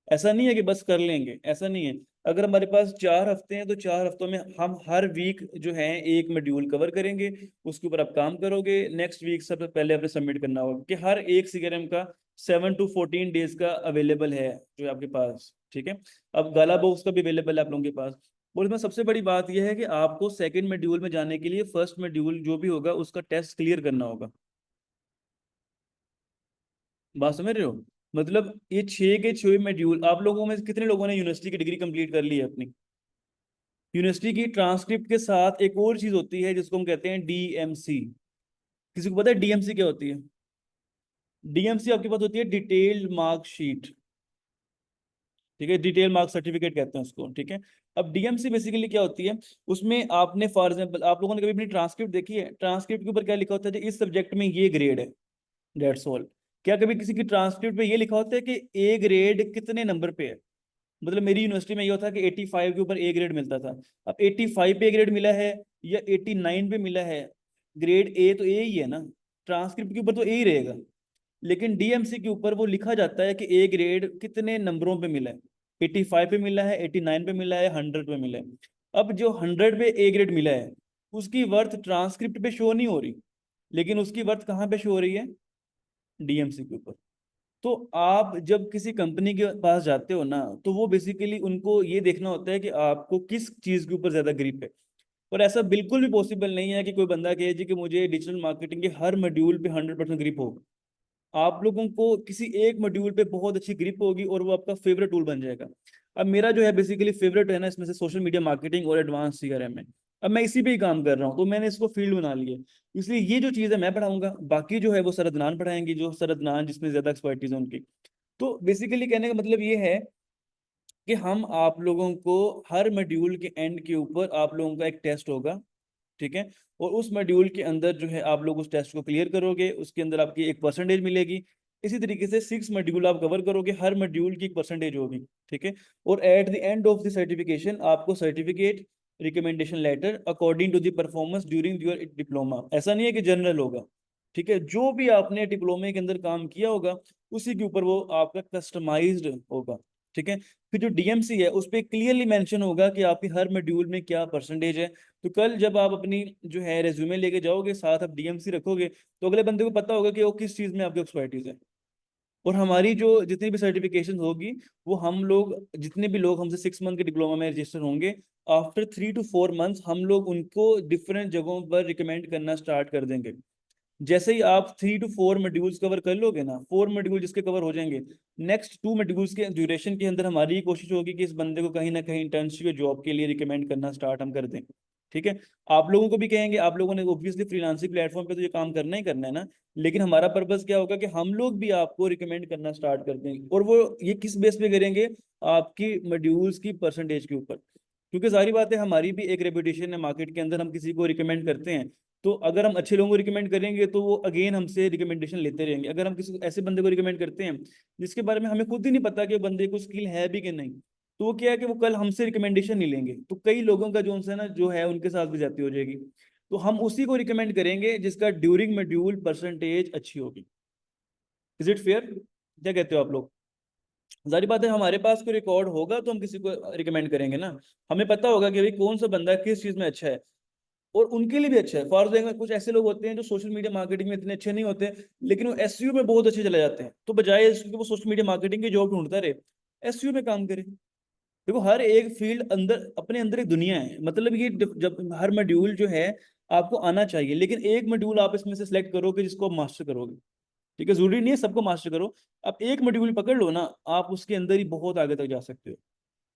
ऐसा नहीं है कि बस कर लेंगे, ऐसा नहीं है। अगर हमारे पास 4 हफ्ते हैं तो 4 हफ्तों में हम हर वीक जो है एक मॉड्यूल कवर करेंगे, उसके ऊपर आप काम करोगे। नेक्स्ट वीक सबसे पहले आपने सबमिट करना होगा कि हर एक सीआरएम का 7 to 14 डेज का अवेलेबल है जो आपके पास। ठीक है। अब गाला बॉक्स का भी अवेलेबल है आप लोगों के पास। और इसमें सबसे बड़ी बात यह है कि आपको सेकंड मॉड्यूल में जाने के लिए फर्स्ट मॉड्यूल जो भी होगा उसका टेस्ट क्लियर करना होगा। बात समझ रहे हो? मतलब ये 6 के 6 मॉड्यूल, आप लोगों में से कितने लोगों ने यूनिवर्सिटी की डिग्री कंप्लीट कर ली है अपनी? यूनिवर्सिटी की ट्रांसक्रिप्ट के साथ एक और चीज होती है जिसको हम कहते हैं डीएमसी। किसी को पता है डीएमसी क्या होती है? डीएमसी आपके पास होती है डिटेल्ड मार्कशीट, ठीक है, डिटेल मार्क सर्टिफिकेट कहते हैं उसको, ठीक है। अब डीएमसी बेसिकली क्या होती है, उसमें आपने फॉर एग्जाम्पल आप लोगों ने कभी अपनी ट्रांसक्रिप्ट देखी है? ट्रांसक्रिप्ट के ऊपर क्या लिखा होता है जी, इस सब्जेक्ट में ये ग्रेड है, दैट्स ऑल। क्या कभी किसी की ट्रांसक्रिप्ट में ये लिखा होता है कि ए ग्रेड कितने नंबर पे है? मतलब मेरी यूनिवर्सिटी में ये होता है कि 85 के ऊपर ए ग्रेड मिलता था। अब 85 पे ए ग्रेड मिला है या 89 पे मिला है, ग्रेड ए तो ए ही है ना, ट्रांसक्रिप्ट के ऊपर तो ए ही रहेगा। लेकिन डीएमसी के ऊपर वो लिखा जाता है कि ए ग्रेड कितने नंबरों पे मिला है, 85 पे मिला है, 89 पे मिला है, 100 पे मिला है। अब जो 100 पे ए ग्रेड मिला है, उसकी वर्थ ट्रांसक्रिप्ट पे शो नहीं हो रही, लेकिन उसकी वर्थ कहाँ पे शो हो रही है? डीएमसी के ऊपर। तो आप जब किसी कंपनी के पास जाते हो ना, तो वो बेसिकली उनको ये देखना होता है कि आपको किस चीज के ऊपर ज्यादा ग्रिप है। और ऐसा बिल्कुल भी पॉसिबल नहीं है कि कोई बंदा कहे जी कि मुझे डिजिटल मार्केटिंग के हर मॉड्यूल पे 100% ग्रिप हो। आप लोगों को किसी एक मॉड्यूल पे बहुत अच्छी ग्रिप होगी और वो आपका फेवरेट टूल बन जाएगा। अब मेरा जो है बेसिकली फेवरेट है ना इसमें से सोशल मीडिया मार्केटिंग और एडवांस सीआरएम है। अब मैं इसी पे ही काम कर रहा हूँ, तो मैंने इसको फील्ड बना लिया। इसलिए ये जो चीज़ है मैं पढ़ाऊंगा, बाकी जो है वो सर अदनान पढ़ाएंगे, जो सर अदनान जिसमें ज्यादा एक्सपर्टीज है उनकी। तो बेसिकली कहने का मतलब ये है कि हम आप लोगों को हर मॉड्यूल के एंड के ऊपर आप लोगों का एक टेस्ट होगा, ठीक है। और उस मॉड्यूल के अंदर जो है आप लोग उस टेस्ट को क्लियर करोगे, उसके अंदर आपकी एक परसेंटेज मिलेगी। इसी तरीके से 6 मॉड्यूल आप कवर करोगे, हर मॉड्यूल की एक परसेंटेज होगी, ठीक है। और at the end of the certification आपको certificate, recommendation letter according to the performance during your diploma. ऐसा नहीं है कि जनरल होगा, ठीक है, जो भी आपने डिप्लोमे के अंदर काम किया होगा उसी के ऊपर वो आपका कस्टमाइज्ड होगा, ठीक है। फिर जो डीएमसी है उस पर क्लियरली मेंशन होगा कि आपकी हर मॉड्यूल में क्या परसेंटेज है। तो कल जब आप अपनी जो है रेज्यूमे लेके जाओगे, साथ आप डीएमसी रखोगे, तो अगले बंदे को पता होगा कि वो किस चीज में आपकी एक्सपर्टीज है। और हमारी जो जितनी भी सर्टिफिकेशन होगी, वो हम लोग जितने भी लोग हमसे 6 मंथ के डिप्लोमा में रजिस्टर होंगे, आफ्टर 3 to 4 मंथ्स हम लोग उनको डिफरेंट जगहों पर रिकमेंड करना स्टार्ट कर देंगे। जैसे ही आप 3 to 4 मॉड्यूल्स कवर कर लोगे ना, 4 मॉड्यूल जिसके कवर हो जाएंगे, नेक्स्ट 2 मॉड्यूल्स के ड्यूरेशन के अंदर हमारी कोशिश होगी कि इस बंदे को कहीं ना कहीं इंटर्नशिप या जॉब के लिए रिकमेंड करना स्टार्ट हम कर दें, ठीक है। आप लोगों को भी कहेंगे, आप लोगों ने ऑब्वियसली फ्रीलांसिंग प्लेटफॉर्म पे तो ये काम करना ही करना है ना, लेकिन हमारा पर्पस क्या होगा कि हम लोग भी आपको रिकमेंड करना स्टार्ट कर देंगे। और वो ये किस बेस पे करेंगे? आपकी मॉड्यूल्स की परसेंटेज के ऊपर। क्योंकि सारी बात है, हमारी भी एक रेपुटेशन है मार्केट के अंदर, हम किसी को रिकमेंड करते हैं, तो अगर हम अच्छे लोगों को रिकमेंड करेंगे तो वो अगेन हमसे रिकमेंडेशन लेते रहेंगे। अगर हम किसी ऐसे बंदे को रिकमेंड करते हैं जिसके बारे में हमें खुद ही नहीं पता कि बंदे को स्किल है भी कि नहीं, तो वो क्या है कि वो कल हमसे रिकमेंडेशन नहीं लेंगे, तो कई लोगों का जो उनसे ना जो है उनके साथ भी जाती हो जाएगी। तो हम उसी को रिकमेंड करेंगे जिसका ड्यूरिंग मॉड्यूल परसेंटेज अच्छी होगी। Is it fair? क्या कहते हो आप लोग? जारी बात है, हमारे पास कोई रिकॉर्ड होगा तो हम किसी को रिकमेंड करेंगे ना। हमें पता होगा कि भाई कौन सा बंदा किस चीज में अच्छा है, और उनके लिए भी अच्छा है। फॉर एग्जाम्पल कुछ ऐसे लोग होते हैं जो सोशल मीडिया मार्केटिंग में इतने अच्छे नहीं होते, लेकिन वो एसईओ में बहुत अच्छे चले जाते हैं, तो बजाय इसके वो सोशल मीडिया मार्केटिंग की जॉब ढूंढता रहे, एसईओ में काम करे। देखो हर एक फील्ड अंदर अपने अंदर एक दुनिया है, मतलब ये जब हर मॉड्यूल जो है आपको आना चाहिए, लेकिन एक मॉड्यूल आप इसमें से सिलेक्ट करोगे जिसको आप मास्टर करोगे, ठीक है। जरूरी नहीं है सबको मास्टर करो, आप एक मॉड्यूल पकड़ लो ना, आप उसके अंदर ही बहुत आगे तक जा सकते हो,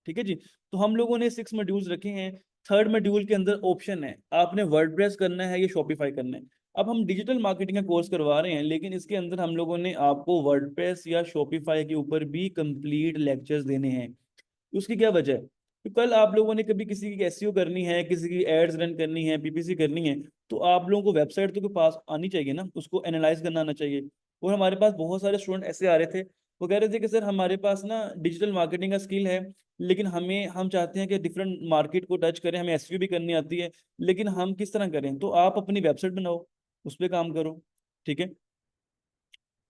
ठीक है जी। तो हम लोगों ने 6 मॉड्यूल्स रखे हैं। थर्ड मॉड्यूल के अंदर ऑप्शन है, आपने वर्डप्रेस करना है या शॉपिफाई करना है। अब हम डिजिटल मार्केटिंग का कोर्स करवा रहे हैं, लेकिन इसके अंदर हम लोगों ने आपको वर्डप्रेस या शॉपिफाई के ऊपर भी कंप्लीट लेक्चर्स देने हैं। उसकी क्या वजह है? तो कल आप लोगों ने कभी किसी की एसईओ करनी है, किसी की एड्स रन करनी है, पीपीसी करनी है, तो आप लोगों को वेबसाइट तो के पास आनी चाहिए ना, उसको एनालाइज करना आना चाहिए। और हमारे पास बहुत सारे स्टूडेंट ऐसे आ रहे थे, वो कह रहे थे कि सर हमारे पास ना डिजिटल मार्केटिंग का स्किल है, लेकिन हम चाहते हैं कि डिफरेंट मार्केट को टच करें, हमें एसईओ भी करनी आती है, लेकिन हम किस तरह करें? तो आप अपनी वेबसाइट बनाओ, उस पर काम करो, ठीक है।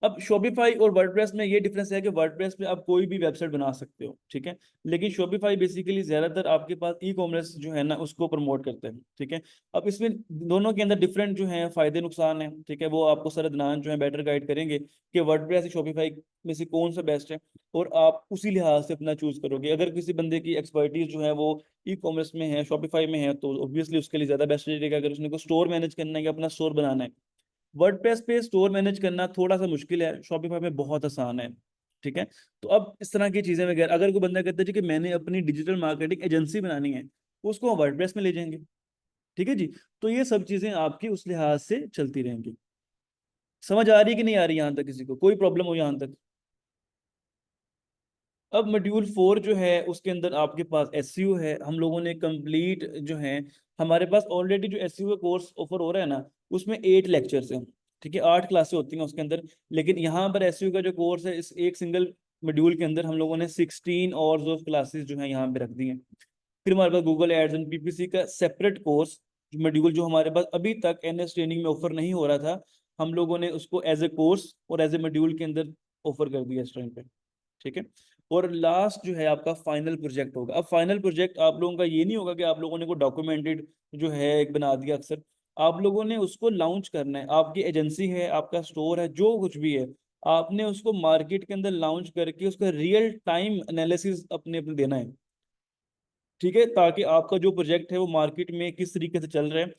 अब शॉपिफाई और वर्डप्रेस में ये डिफरेंस है कि वर्डप्रेस पे आप कोई भी वेबसाइट बना सकते हो, ठीक है, लेकिन शॉपिफाई बेसिकली ज्यादातर आपके पास ई कॉमर्स जो है ना उसको प्रमोट करते हैं, ठीक है। अब इसमें दोनों के अंदर डिफरेंट जो है फायदे नुकसान है, ठीक है, वो आपको सर अदनान जो है बेटर गाइड करेंगे कि वर्डप्रेस या शॉपिफाई में से कौन सा बेस्ट है, और आप उसी लिहाज से अपना चूज करोगे। अगर किसी बंदे की एक्सपर्टीज जो है वो ई कॉमर्स में है, शॉपिफाई में है, तो ऑब्वियसली उसके लिए ज्यादा बेस्ट रहेगा। अगर उसने को स्टोर मैनेज करना है या अपना स्टोर बनाना है, वर्डप्रेस पे स्टोर मैनेज करना थोड़ा सा मुश्किल है, शॉपिफाई में बहुत आसान है, ठीक है। तो अब इस तरह की चीजें वगैरह अगर कोई बंदा कहता है जी कि मैंने अपनी डिजिटल मार्केटिंग एजेंसी बनानी है, तो उसको हम वर्डप्रेस में ले जाएंगे, ठीक है जी। तो ये सब चीजें आपकी उस लिहाज से चलती रहेंगी। समझ आ रही है कि नहीं आ रही यहाँ तक? किसी को कोई प्रॉब्लम हो यहाँ तक? अब मॉड्यूल 4 जो है उसके अंदर आपके पास एसईओ है। हम लोगों ने कंप्लीट जो है, हमारे पास ऑलरेडी जो एसईओ का कोर्स ऑफर हो रहा है ना, उसमें 8 लेक्चर्स हैं, ठीक है, 8 क्लासें होती हैं उसके अंदर। लेकिन यहाँ पर एसईओ का जो कोर्स है, इस एक सिंगल मॉड्यूल के अंदर हम लोगों ने 16 और जो क्लासेस जो है यहाँ पे रख दी हैं। फिर हमारे पास गूगल एड्स एंड पीपीसी का सेपरेट कोर्स मॉड्यूल जो हमारे पास अभी तक एनएस ट्रेनिंग में ऑफर नहीं हो रहा था, हम लोगों ने उसको एज ए कोर्स और एज ए मॉड्यूल के अंदर ऑफर कर दिया इस टाइम पे, ठीक है। और लास्ट जो है आपका फाइनल प्रोजेक्ट होगा। अब फाइनल प्रोजेक्ट आप लोगों का ये नहीं होगा कि आप लोगों ने को डॉक्यूमेंटेड जो है एक बना दिया, अक्सर आप लोगों ने उसको लॉन्च करना है। आपकी एजेंसी है, आपका स्टोर है, जो कुछ भी है, आपने उसको मार्केट के अंदर लॉन्च करके उसका रियल टाइम एनालिसिस अपने अपने देना है, ठीक है, ताकि आपका जो प्रोजेक्ट है वो मार्केट में किस तरीके से चल रहा है।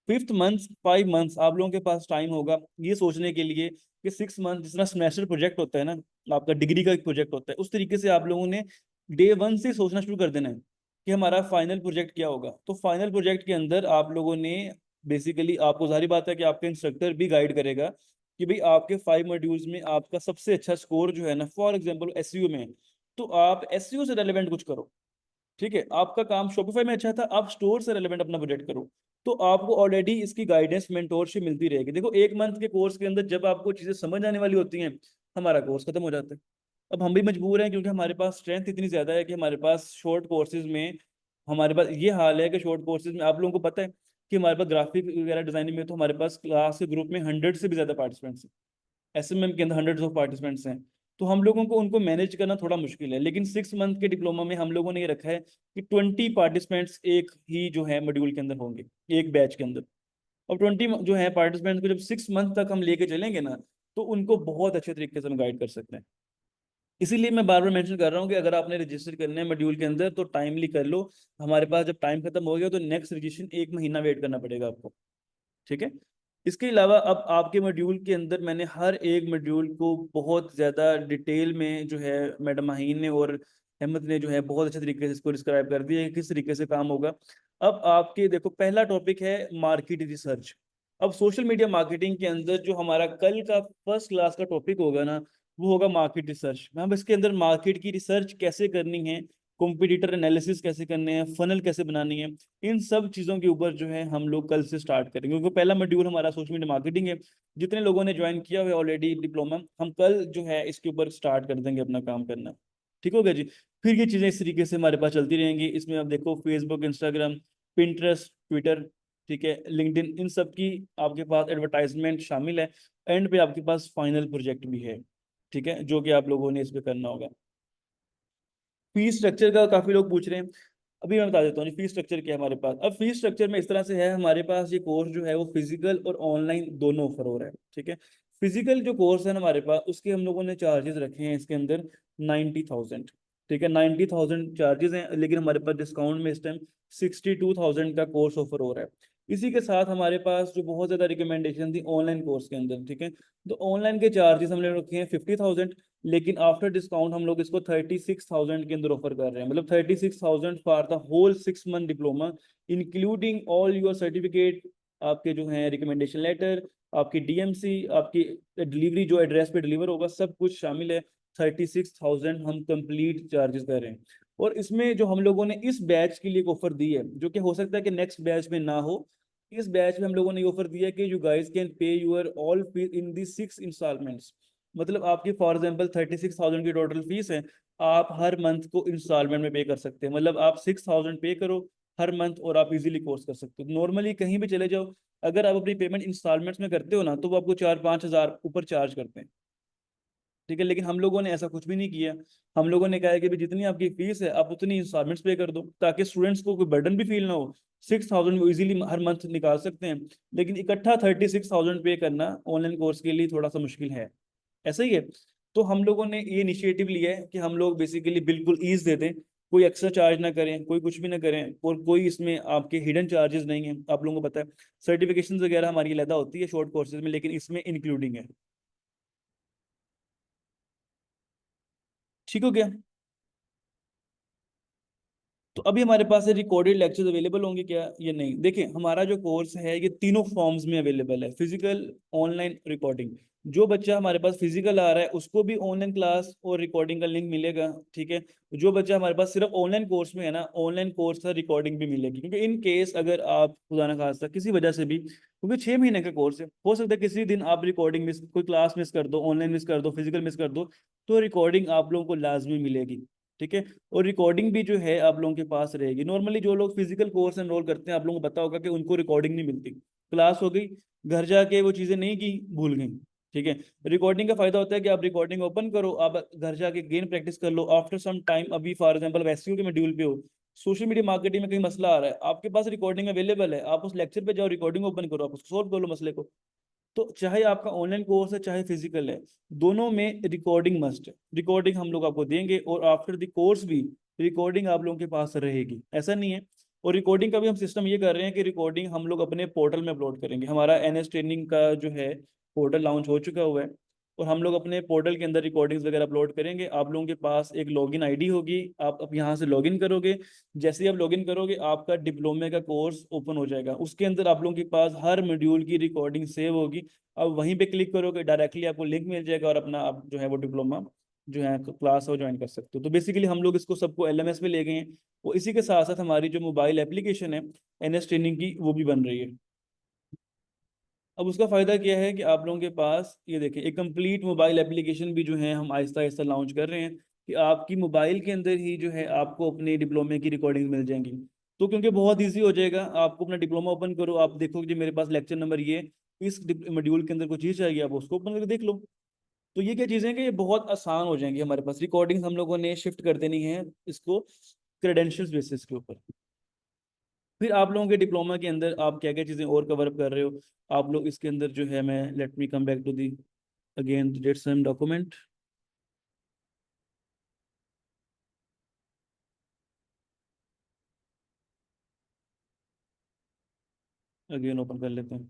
5th मंथ 5 मंथ्स आप लोगों के पास टाइम होगा ये सोचने के लिए कि 6 मंथ जितना सेमेस्टर प्रोजेक्ट होता है ना, आपका डिग्री का एक प्रोजेक्ट होता है, उस तरीके से आप लोगों ने डे 1 से सोचना शुरू कर देना है कि हमारा फाइनल प्रोजेक्ट क्या होगा। तो फाइनल प्रोजेक्ट के अंदर आप लोगों ने बेसिकली, आपको जाहिर बात है कि आपका इंस्ट्रक्टर भी गाइड करेगा कि भाई आपके 5 मॉड्यूल्स में आपका सबसे अच्छा स्कोर जो है ना, फॉर एग्जाम्पल एसईओ में है, तो आप एसईओ से रेलेवेंट कुछ करो, ठीक है। आपका काम शॉपिफाई में अच्छा था, आप स्टोर से रेलेवेंट अपना प्रोजेक्ट करो, तो आपको ऑलरेडी इसकी गाइडेंस मेंटोरशिप मिलती रहेगी। देखो, 1 मंथ के कोर्स के अंदर जब आपको चीजें समझ आने वाली होती हैं, हमारा कोर्स खत्म हो जाता है। अब हम भी मजबूर हैं क्योंकि हमारे पास स्ट्रेंथ इतनी ज्यादा है कि हमारे पास शॉर्ट कोर्सेज में, हमारे पास ये हाल है कि शॉर्ट कोर्सेज में आप लोगों को पता है कि हमारे पास ग्राफिक वगैरह डिजाइनिंग में तो हमारे पास क्लास के ग्रुप में 100 से भी ज्यादा पार्टिसिपेंट्स हैं। एसएमएम के अंदर 100 ऑफ पार्टिसिपेंट्स हैं। तो हम लोगों को उनको मैनेज करना थोड़ा मुश्किल है। लेकिन 6 मंथ के डिप्लोमा में हम लोगों ने ये रखा है कि 20 पार्टिसिपेंट्स एक ही जो है मॉड्यूल के अंदर होंगे, एक बैच के अंदर। और 20 जो है पार्टिसिपेंट्स को जब 6 मंथ तक हम लेके चलेंगे ना, तो उनको बहुत अच्छे तरीके से हम गाइड कर सकते हैं। इसीलिए मैं बार बार मेंशन कर रहा हूँ कि अगर आपने रजिस्टर करना है मॉड्यूल के अंदर तो टाइमली कर लो। हमारे पास जब टाइम खत्म हो गया तो नेक्स्ट रजिस्ट्रेशन 1 महीना वेट करना पड़ेगा आपको, ठीक है। इसके अलावा अब आपके मॉड्यूल के अंदर मैंने हर एक मॉड्यूल को बहुत ज़्यादा डिटेल में जो है मैडम माहीन ने और अहमद ने जो है बहुत अच्छे तरीके से इसको डिस्क्राइब कर दिया है कि किस तरीके से काम होगा। अब आपके देखो, पहला टॉपिक है मार्केट रिसर्च। अब सोशल मीडिया मार्केटिंग के अंदर जो हमारा कल का फर्स्ट क्लास का टॉपिक होगा ना, वो होगा मार्केट रिसर्च। हम इसके अंदर मार्केट की रिसर्च कैसे करनी है, कॉम्पिटिटर एनालिसिस कैसे करने हैं, फनल कैसे बनानी है, इन सब चीज़ों के ऊपर जो है हम लोग कल से स्टार्ट करेंगे। क्योंकि पहला मॉड्यूल हमारा सोशल मीडिया मार्केटिंग है। जितने लोगों ने ज्वाइन किया हुआ है ऑलरेडी डिप्लोमा, हम कल जो है इसके ऊपर स्टार्ट कर देंगे अपना काम करना, ठीक हो गया जी। फिर ये चीज़ें इस तरीके से हमारे पास चलती रहेंगी। इसमें आप देखो, फेसबुक, इंस्टाग्राम, पिंटरेस्ट, ट्विटर, ठीक है, लिंक्डइन, इन सब की आपके पास एडवर्टाइजमेंट शामिल है। एंड पे आपके पास फाइनल प्रोजेक्ट भी है, ठीक है, जो कि आप लोगों ने इस पे करना होगा। फीस स्ट्रक्चर का काफी लोग पूछ रहे हैं। अभी मैं बता देता हूँ फीस स्ट्रक्चर क्या है हमारे पास। अब फीस स्ट्रक्चर में इस तरह से है, हमारे पास ये कोर्स जो है वो फिजिकल और ऑनलाइन दोनों ऑफर हो रहा है, ठीक है। फिजिकल जो कोर्स है हमारे पास, उसके हम लोगों ने चार्जेस रखे हैं इसके अंदर 90,000, ठीक है, 90,000 चार्जेस हैं। लेकिन हमारे पास डिस्काउंट में इस टाइम 62,000 का कोर्स ऑफर हो रहा है। इसी के साथ हमारे पास जो बहुत ज्यादा रिकमेंडेशन थी ऑनलाइन कोर्स के अंदर, ठीक है, तो ऑनलाइन के चार्जेस हमने रखे हैं 50,000। लेकिन आफ्टर डिस्काउंट हम लोग इसको 36,000 के अंदर ऑफर कर रहे हैं। मतलब 36,000 for the whole 6 month diploma, including all your certificate, आपके जो है रिकमेंडेशन लेटर, आपकी डीएमसी, आपकी डिलीवरी जो एड्रेस पे डिलीवर होगा, सब कुछ शामिल है। 36,000 हम कंप्लीट चार्जेस कर रहे हैं। और इसमें जो हम लोगों ने इस बैच के लिए ऑफर दी है, जो कि हो सकता है कि नेक्स्ट बैच में ना हो, इस बैच में हम लोगों ने ऑफर दिया है कि you guys can pay your all fees in the 6 installments. मतलब आपकी फॉर एग्जाम्पल 36,000 की टोटल फीस है, आप हर मंथ को इंस्टॉलमेंट में पे कर सकते हैं। मतलब आप 6,000 पे करो हर मंथ और आप इजीली कोर्स कर सकते हो। नॉर्मली कहीं भी चले जाओ, अगर आप अपनी पेमेंट इंस्टॉलमेंट्स में करते हो ना, तो वो आपको 4-5 हज़ार ऊपर चार्ज करते हैं, ठीक है। लेकिन हम लोगों ने ऐसा कुछ भी नहीं किया। हम लोगों ने कहा है कि भाई जितनी आपकी फीस है आप उतनी इंस्टॉलमेंट्स पे कर दो, ताकि स्टूडेंट्स को कोई बर्डन भी फील ना हो। 6,000 वो इजीली हर मंथ निकाल सकते हैं। लेकिन इकट्ठा 36,000 पे करना ऑनलाइन कोर्स के लिए थोड़ा सा मुश्किल है, ऐसा ही है। तो हम लोगों ने ये इनिशिएटिव लिया है कि हम लोग बेसिकली बिल्कुल ईज दे दें, कोई एक्स्ट्रा चार्ज ना करें, कोई कुछ भी ना करें, और कोई इसमें आपके हिडन चार्जेस नहीं है। आप लोगों को पता है सर्टिफिकेशन वगैरह हमारी अलग होती है शॉर्ट कोर्सेज में, लेकिन इसमें इंक्लूडिंग है, ठीक हो गया। तो अभी हमारे पास रिकॉर्डेड लेक्चर्स अवेलेबल होंगे क्या, ये नहीं। देखिए हमारा जो कोर्स है ये तीनों फॉर्म्स में अवेलेबल है, फिजिकल, ऑनलाइन, रिकॉर्डिंग। जो बच्चा हमारे पास फिजिकल आ रहा है उसको भी ऑनलाइन क्लास और रिकॉर्डिंग का लिंक मिलेगा, ठीक है। जो बच्चा हमारे पास सिर्फ ऑनलाइन कोर्स में है ना, ऑनलाइन कोर्स का रिकॉर्डिंग भी मिलेगी, क्योंकि इन केस अगर आप खुदा ना खास्ता किसी वजह से भी, क्योंकि 6 महीने का कोर्स है, हो सकता है किसी दिन आप रिकॉर्डिंग मिस, कोई क्लास मिस कर दो, ऑनलाइन मिस कर दो, फिजिकल मिस कर दो, तो रिकॉर्डिंग आप लोगों को लाजमी मिलेगी, ठीक है। और रिकॉर्डिंग भी जो है आप लोगों के पास रहेगी। नॉर्मली जो लोग फिजिकल कोर्स एनरोल करते हैं, आप लोगों को पता होगा कि उनको रिकॉर्डिंग नहीं मिलती, क्लास हो गई, घर जाके वो चीज़ें नहीं की, भूल गई, ठीक है। रिकॉर्डिंग का फायदा होता है कि आप रिकॉर्डिंग ओपन करो, आप घर जाके गेन प्रैक्टिस कर लो आफ्टर सम टाइम। अभी फॉर एग्जांपल एसईओ के मॉड्यूल पे हो, सोशल मीडिया मार्केटिंग में कहीं मसला आ रहा है, आपके पास रिकॉर्डिंग अवेलेबल है, आप उस लेक्चर पे जाओ, रिकॉर्डिंग ओपन करो, आप उसको सोल्व कर लो मसले को। तो चाहे आपका ऑनलाइन कोर्स है चाहे फिजिकल है, दोनों में रिकॉर्डिंग मस्ट है। रिकॉर्डिंग हम लोग आपको देंगे और आफ्टर द कोर्स भी रिकॉर्डिंग आप लोगों के पास रहेगी, ऐसा नहीं है। और रिकॉर्डिंग का भी हम सिस्टम ये कर रहे हैं कि रिकॉर्डिंग हम लोग अपने पोर्टल में अपलोड करेंगे। हमारा एनएस ट्रेनिंग का जो है पोर्टल लॉन्च हो चुका हुआ है, और हम लोग अपने पोर्टल के अंदर रिकॉर्डिंग्स वगैरह अपलोड करेंगे। आप लोगों के पास एक लॉगिन आईडी होगी, आप अब यहाँ से लॉगिन करोगे, जैसे ही आप लॉगिन करोगे आपका डिप्लोमे का कोर्स ओपन हो जाएगा, उसके अंदर आप लोगों के पास हर मॉड्यूल की रिकॉर्डिंग सेव होगी। अब वहीं पे क्लिक करोगे डायरेक्टली आपको लिंक मिल जाएगा, और अपना आप जो है वो डिप्लोमा जो है क्लास वो ज्वाइन कर सकते हो। तो बेसिकली हम लोग इसको सबको एलएमएस में ले गए हैं, और इसी के साथ साथ हमारी जो मोबाइल एप्लीकेशन है एनएस ट्रेनिंग की, वो भी बन रही है। अब उसका फायदा क्या है कि आप लोगों के पास ये देखिए एक कंप्लीट मोबाइल एप्लीकेशन भी जो है हम आहिस्ता आहिस्ता लॉन्च कर रहे हैं, कि आपकी मोबाइल के अंदर ही जो है आपको अपने डिप्लोमे की रिकॉर्डिंग मिल जाएंगी। तो क्योंकि बहुत इजी हो जाएगा, आपको अपना डिप्लोमा ओपन करो, आप देखो कि मेरे पास लेक्चर नंबर ये, इस मॉड्यूल के अंदर कोई चीज़ चाहिए, आप उसको ओपन करके देख लो। तो ये क्या चीज़ें हैं कि ये बहुत आसान हो जाएंगी हमारे पास। रिकॉर्डिंग हम लोगों ने शिफ्ट कर देनी है इसको क्रेडेंशियल्स बेसिस के ऊपर। फिर आप लोगों के डिप्लोमा के अंदर आप क्या क्या चीज़ें और कवर अप कर रहे हो, आप लोग इसके अंदर जो है, मैं let me come back to the again date some document, again open कर लेते हैं।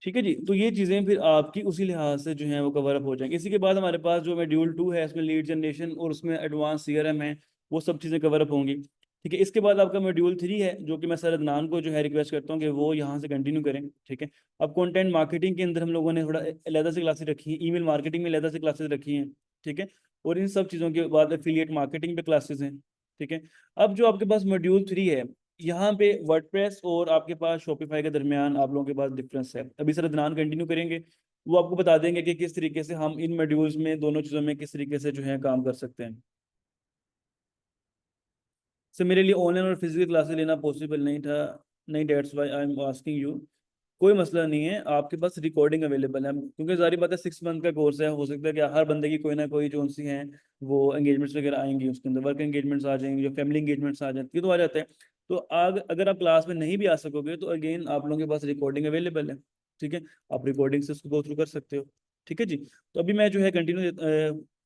ठीक है जी, तो ये चीज़ें फिर आपकी उसी लिहाज से जो है वो कवर अप हो जाएंगी। इसी के बाद हमारे पास जो मॉड्यूल 2 है, इसमें लीड जनरेशन और उसमें एडवांस सीआरएम है, वो सब चीज़ें कवर अप होंगी, ठीक है। इसके बाद आपका मॉड्यूल 3 है, जो कि मैं सर अदनान को जो है रिक्वेस्ट करता हूँ कि वो यहाँ से कंटिन्यू करें, ठीक है। अब कंटेंट मार्केटिंग के अंदर हम लोगों ने थोड़ा अलग से क्लासेस रखी हैं, ईमेल मार्केटिंग में अलग से क्लासेस रखी हैं, ठीक है। और इन सब चीज़ों के बाद एफिलिएट मार्केटिंग पे क्लासेस हैं, ठीक है। अब जो आपके पास मॉड्यूल 3 है, यहाँ पे वर्डप्रेस और आपके पास शॉपिफाई के दरमियान आप लोगों के पास डिफरेंस है। अभी सर अदनान कंटिन्यू करेंगे, वो आपको बता देंगे कि किस तरीके से हम इन मॉड्यूल्स में दोनों चीज़ों में किस तरीके से जो है काम कर सकते हैं। सर मेरे लिए ऑनलाइन और फिजिकल क्लासेस लेना पॉसिबल नहीं था, नहीं, that's why I am asking you. कोई मसला नहीं है, आपके पास रिकॉर्डिंग अवेलेबल है, क्योंकि जारी बात है 6 मंथ का कोर्स है, हो सकता है कि हर बंदे की कोई ना कोई जो सी हैं वो एंगेजमेंट्स वगैरह आएंगी, उसके अंदर वर्क एंगेजमेंट्स आ जाएंगे, जो फैमिली एंगेजमेंट्स आ जाती है, तो आ जाते हैं। तो आग अगर आप क्लास में नहीं भी आ सकोगे तो अगेन आप लोगों के पास रिकॉर्डिंग अवेलेबल है, ठीक है। आप रिकॉर्डिंग से उसको गो थ्रू कर सकते हो, ठीक है जी। तो अभी मैं जो है कंटिन्यू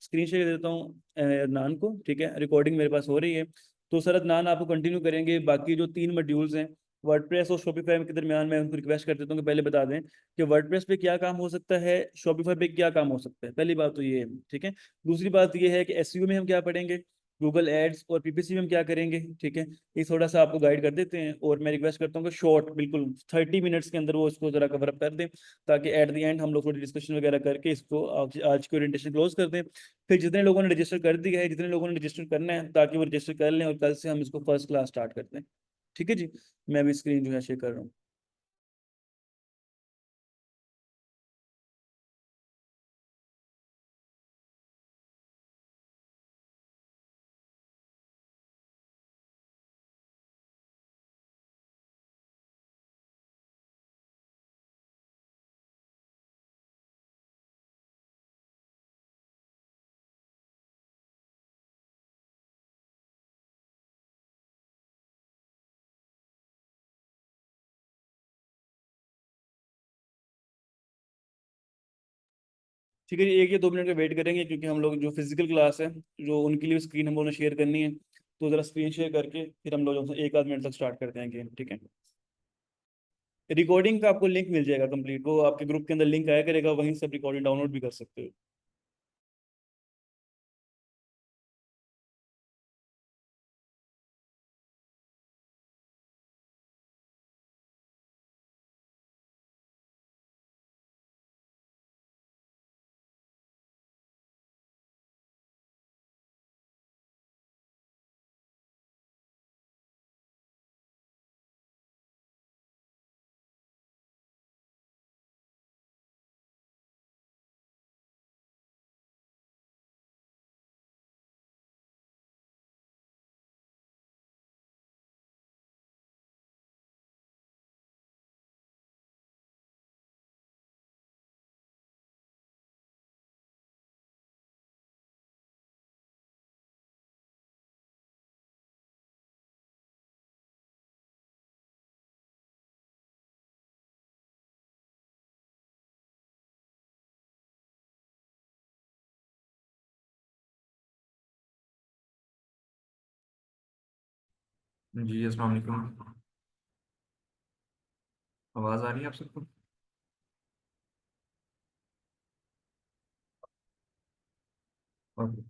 स्क्रीन शेयर देता हूँ अदनान को, ठीक है। रिकॉर्डिंग मेरे पास हो रही है, तो सर अदनान आपको कंटिन्यू करेंगे। बाकी जो 3 मॉड्यूल्स हैं वर्डप्रेस और शॉपिफाई के दरमियान, मैं उनको रिक्वेस्ट कर देता हूँ कि पहले बता दें कि वर्डप्रेस पे क्या काम हो सकता है, शॉपिफाई पे क्या काम हो सकता है। पहली बात तो ये है, ठीक है। दूसरी बात ये है कि एसईओ में हम क्या पढ़ेंगे, गूगल एड्स और पीपीसी में हम क्या करेंगे, ठीक है। ये थोड़ा सा आपको गाइड कर देते हैं, और मैं रिक्वेस्ट करता हूँ कि शॉर्ट बिल्कुल 30 मिनट्स के अंदर वो इसको जरा कवर अप कर दें, ताकि एट द एंड हम लोग थोड़ी डिस्कशन वगैरह करके इसको आज की ओरिएंटेशन क्लोज कर दें। फिर जितने लोगों ने रजिस्टर कर दिया है, जितने लोगों ने रजिस्टर करना है, ताकि वो रजिस्टर कर लें और कल से हम इसको फर्स्ट क्लास स्टार्ट करते हैं, ठीक है जी। मैं भी स्क्रीन जो है शेयर कर रहा हूँ। ठीक है जी, 1 या 2 मिनट का वेट करेंगे, क्योंकि हम लोग जो फिजिकल क्लास है, जो उनके लिए स्क्रीन हम लोगों ने शेयर करनी है, तो ज़रा स्क्रीन शेयर करके फिर हम लोग जो है 1 आध मिनट तक स्टार्ट करते हैं गेम, ठीक है। रिकॉर्डिंग का आपको लिंक मिल जाएगा कंप्लीट, वो आपके ग्रुप के अंदर लिंक आया करेगा, वहीं से रिकॉर्डिंग डाउनलोड भी कर सकते हो। जी अस्सलाम वालेकुम। आवाज़ आ रही है आप सबको? ओके,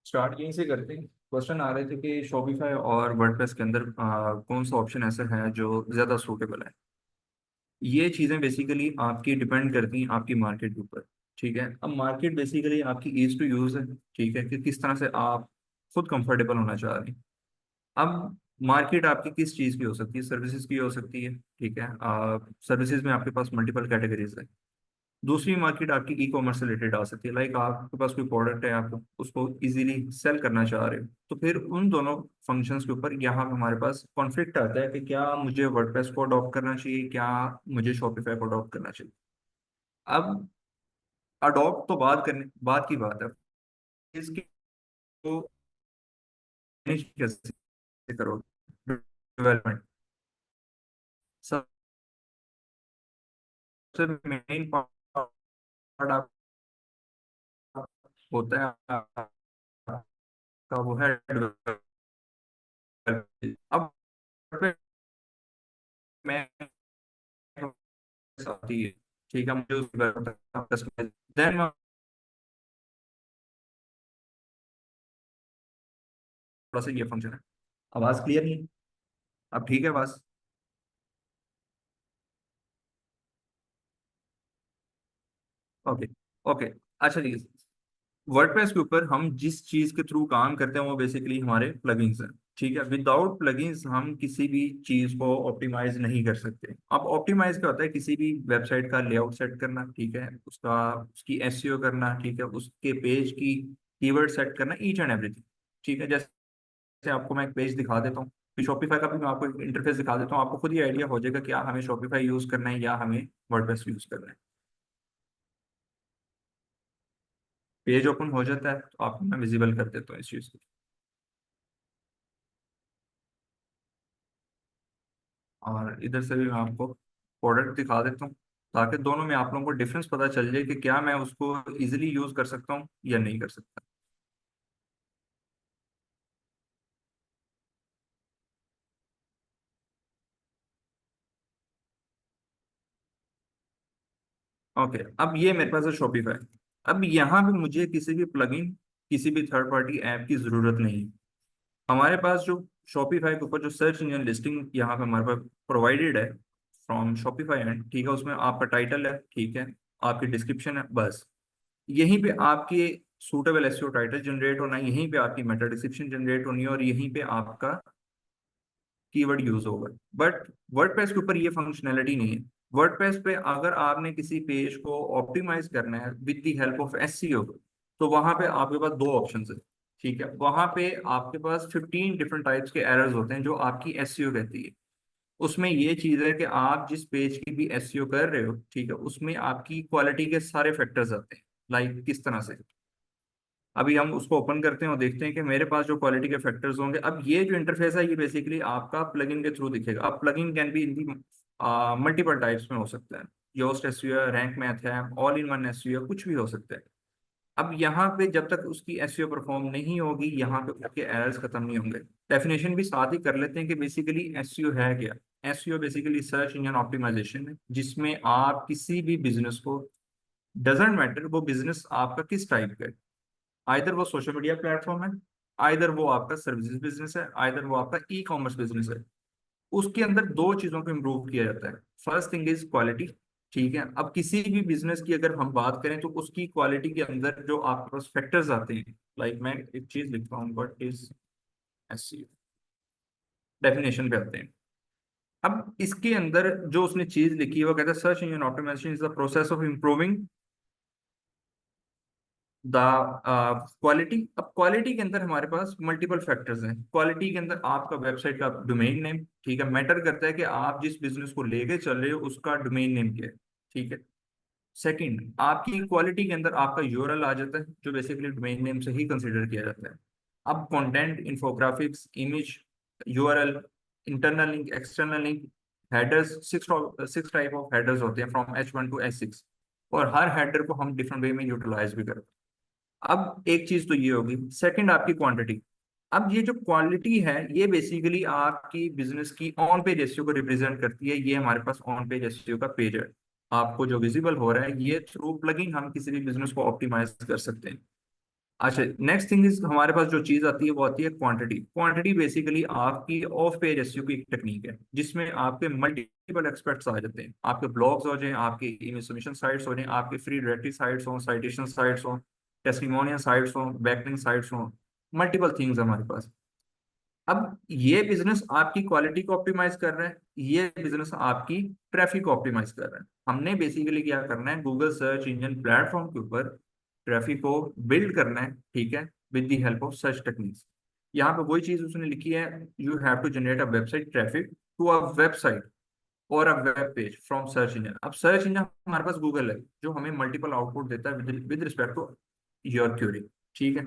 स्टार्ट यहीं से करते हैं। क्वेश्चन आ रहे थे कि शॉपिफाई और वर्डप्रेस के अंदर कौन सा ऑप्शन ऐसा है जो ज़्यादा सूटेबल है। ये चीज़ें बेसिकली आपकी डिपेंड करती हैं आपकी मार्केट के ऊपर। ठीक है, अब मार्केट बेसिकली आपकी ईज टू यूज़ है। ठीक है, कि किस तरह से आप खुद कंफर्टेबल होना चाह रहे हैं। अब मार्केट आपकी किस चीज़ की हो सकती है? सर्विसेज की हो सकती है। ठीक है, सर्विसेज में आपके पास मल्टीपल कैटेगरीज है। दूसरी मार्केट आपकी ई कॉमर्स से रिलेटेड आ सकती है, लाइक आपके पास कोई प्रोडक्ट है, आप उसको इजीली सेल करना चाह रहे हो, तो फिर उन दोनों फंक्शंस के ऊपर यहाँ पे हमारे पास कॉन्फ्लिक्ट आता है कि क्या मुझे वर्डप्रेस को अडॉप्ट करना चाहिए, क्या मुझे शॉपिफाई को अडॉप्ट करना चाहिए। अब अडॉप्ट तो बात की बात है, इसकी तो manage कैसे करो डेवलपमेंट। सबसे मेन पार्ट आप होता है आपका, वो है development। अब मैं आती है, ठीक है, मुझे उसकी देन थोड़ा सा ये फंक्शन है। आवाज क्लियर नहीं? अब ठीक है आवाज? ओके। ओके, अच्छा ठीक है। वर्डप्रेस के ऊपर हम जिस चीज के थ्रू काम करते हैं वो बेसिकली हमारे प्लगइन्स हैं। ठीक है, विदाउट प्लगइन्स हम किसी भी चीज को ऑप्टिमाइज नहीं कर सकते। अब ऑप्टिमाइज क्या होता है? किसी भी वेबसाइट का लेआउट सेट करना, ठीक है, उसका उसकी एसईओ करना, ठीक है, उसके पेज की कीवर्ड सेट करना, ईच एंड एवरीथिंग। ठीक है, जैसे आपको मैं एक पेज दिखा देता हूँ, फिर शॉपिफाई का भी मैं आपको एक इंटरफेस दिखा देता हूँ, आपको खुद ही आइडिया हो जाएगा क्या हमें शॉपिफाई यूज करना है या हमें वर्डप्रेस यूज करना है। पेज ओपन हो जाता है तो आपको मैं विजिबल कर देता हूँ इस चीज को। और इधर से भी मैं आपको प्रोडक्ट दिखा देता हूँ, ताकि दोनों में आप लोगों को डिफरेंस पता चल जाए कि क्या मैं उसको इजीली यूज कर सकता हूँ या नहीं कर सकता। ओके, अब ये मेरे पास है शॉपिफाई। अब यहाँ पे मुझे किसी भी प्लगइन, किसी भी थर्ड पार्टी ऐप की जरूरत नहीं है। हमारे पास जो शॉपिफाई के ऊपर जो सर्च इंजन लिस्टिंग यहाँ पे हमारे पास प्रोवाइडेड है फ्रॉम शॉपिफाई एंड, ठीक है, उसमें आपका टाइटल है, ठीक है, आपकी डिस्क्रिप्शन है, बस यहीं पे आपकी सूटेबल एसईओ टाइटल जनरेट होना है, यहीं पे आपकी मेटा डिस्क्रिप्शन जनरेट होनी है, और यहीं पे आपका कीवर्ड यूज होगा। बट वर्डप्रेस के ऊपर ये फंक्शनैलिटी नहीं है। वर्डप्रेस पे अगर आपने किसी पेज को ऑप्टिमाइज करना है with the help of SEO, तो वहां पे आपके पास दो ऑप्शन है। ठीक है, वहां पे आपके पास 15 डिफरेंट टाइप्स के एरर्स होते हैं जो आपकी एसईओ कहती है। उसमें ये चीज है कि आप जिस पेज की भी एसईओ कर रहे हो, ठीक है, उसमें आपकी क्वालिटी के सारे फैक्टर्स आते हैं। लाइक किस तरह से? अभी हम उसको ओपन करते हैं और देखते हैं कि मेरे पास जो क्वालिटी के फैक्टर्स होंगे। अब ये जो इंटरफेस है ये बेसिकली आपका प्लगइन के थ्रू दिखेगा। अब plugin can be in the multiple types में हो सकता है। योस्ट एसईओ, रैंक मैथ है, ऑल इन वन एसईओ, कुछ भी हो सकता है। अब यहाँ पे जब तक उसकी एसईओ परफॉर्म नहीं होगी, यहाँ पे उसके एरर्स खत्म नहीं होंगे। डेफिनेशन भी साथ ही कर लेते हैं कि बेसिकली एसईओ है क्या। SEO basically search engine optimization है, जिसमें आप किसी भी बिजनेस को, डजेंट मैटर वो बिजनेस आपका किस टाइप का है, आइदर वो सोशल मीडिया प्लेटफॉर्म है, आइदर वो आपका सर्विसेज बिजनेस है, आइदर वो आपका ई कॉमर्स बिजनेस है, उसके अंदर दो चीजों को इम्प्रूव किया जाता है। First thing is quality. ठीक है, अब किसी भी बिजनेस की अगर हम बात करें तो उसकी क्वालिटी के अंदर जो आपके पास फैक्टर्स आते हैं, लाइक मैं एक चीज लिखता हूँ, व्हाट इज एसईओ, डेफिनेशन पे आते हैं। अब इसके अंदर जो उसने चीज लिखी है वो कहता है search engine optimization is the process of improving the quality. अब क्वालिटी के अंदर हमारे पास मल्टीपल फैक्टर्स हैं। क्वालिटी के अंदर आपका वेबसाइट का डोमेन नेम, ठीक है, मैटर करता है कि आप जिस बिजनेस को लेके चल रहे हो उसका डोमेन नेम क्या है। ठीक है। सेकंड, आपकी क्वालिटी के अंदर आपका यूआरएल आ जाता है, जो बेसिकली डोमेन नेम से ही कंसिडर किया जाता है। अब content, infographics, image, URL, internal link, external link, headers, six type of headers होते हैं फ्रॉम H1 to H6, और हर हेडर को हम डिफरेंट वे में यूटिलाइज भी करते हैं। अब एक चीज तो ये होगी। सेकंड, आपकी क्वांटिटी। अब ये जो क्वालिटी है ये बेसिकली आपकी बिजनेस की ऑन पेज एसईओ को रिप्रेजेंट करती है। ये हमारे पास ऑन पेज एसईओ का पेज है, आपको जो विजिबल हो रहा है, ये थ्रू प्लगइन हम किसी भी बिजनेस को ऑप्टिमाइज कर सकते हैं। अच्छा, नेक्स्ट थिंग इज हमारे पास जो चीज आती है वो आती है क्वांटिटी। क्वांटिटी बेसिकली आपकी ऑफ पेज एसईओ की एक टेक्निक है, जिसमें आपके मल्टीपल एक्सपर्ट्स आ जाते हैं। आपके ब्लॉग्स हो जाएं, आपके इमेज सबमिशन साइट्स हो जाएं, आपके फ्री डायरेक्टरी साइट्स हो, साइटेशन साइट्स हो, टेस्टिमोनियल साइट्स हो, बैकलिंक साइट्स हो, मल्टीपल थिंग्स हमारे पास। अब ये बिजनेस आपकी क्वालिटी को ऑप्टिमाइज कर रहा है, ये बिजनेस आपकी ट्रैफिक को ऑप्टिमाइज कर रहा है। हमने बेसिकली क्या करना है, गूगल सर्च इंजन प्लेटफॉर्म के ऊपर ट्रैफिक को बिल्ड करना है। ठीक है, with the help of search techniques. यहाँ पे वही चीज उसने लिखी है, you have to generate a website traffic to a website और a web page from search engine. अब सर्च इंजन हमारे पास गूगल है, जो हमें मल्टीपल आउटपुट देता है with respect to your query. ठीक है।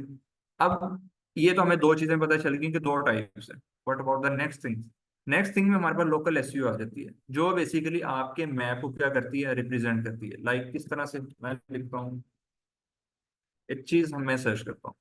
अब ये तो हमें दो चीजें पता चल गई कि दो टाइप्स है। What about the next thing. Next thing में हमारे पास लोकल एसईओ आ जाती है, जो बेसिकली आपके मैप को क्या करती है, रिप्रेजेंट करती है। लाइक किस तरह से मैं लिखता हूँ, एक चीज हम मैं सर्च करता हूँ।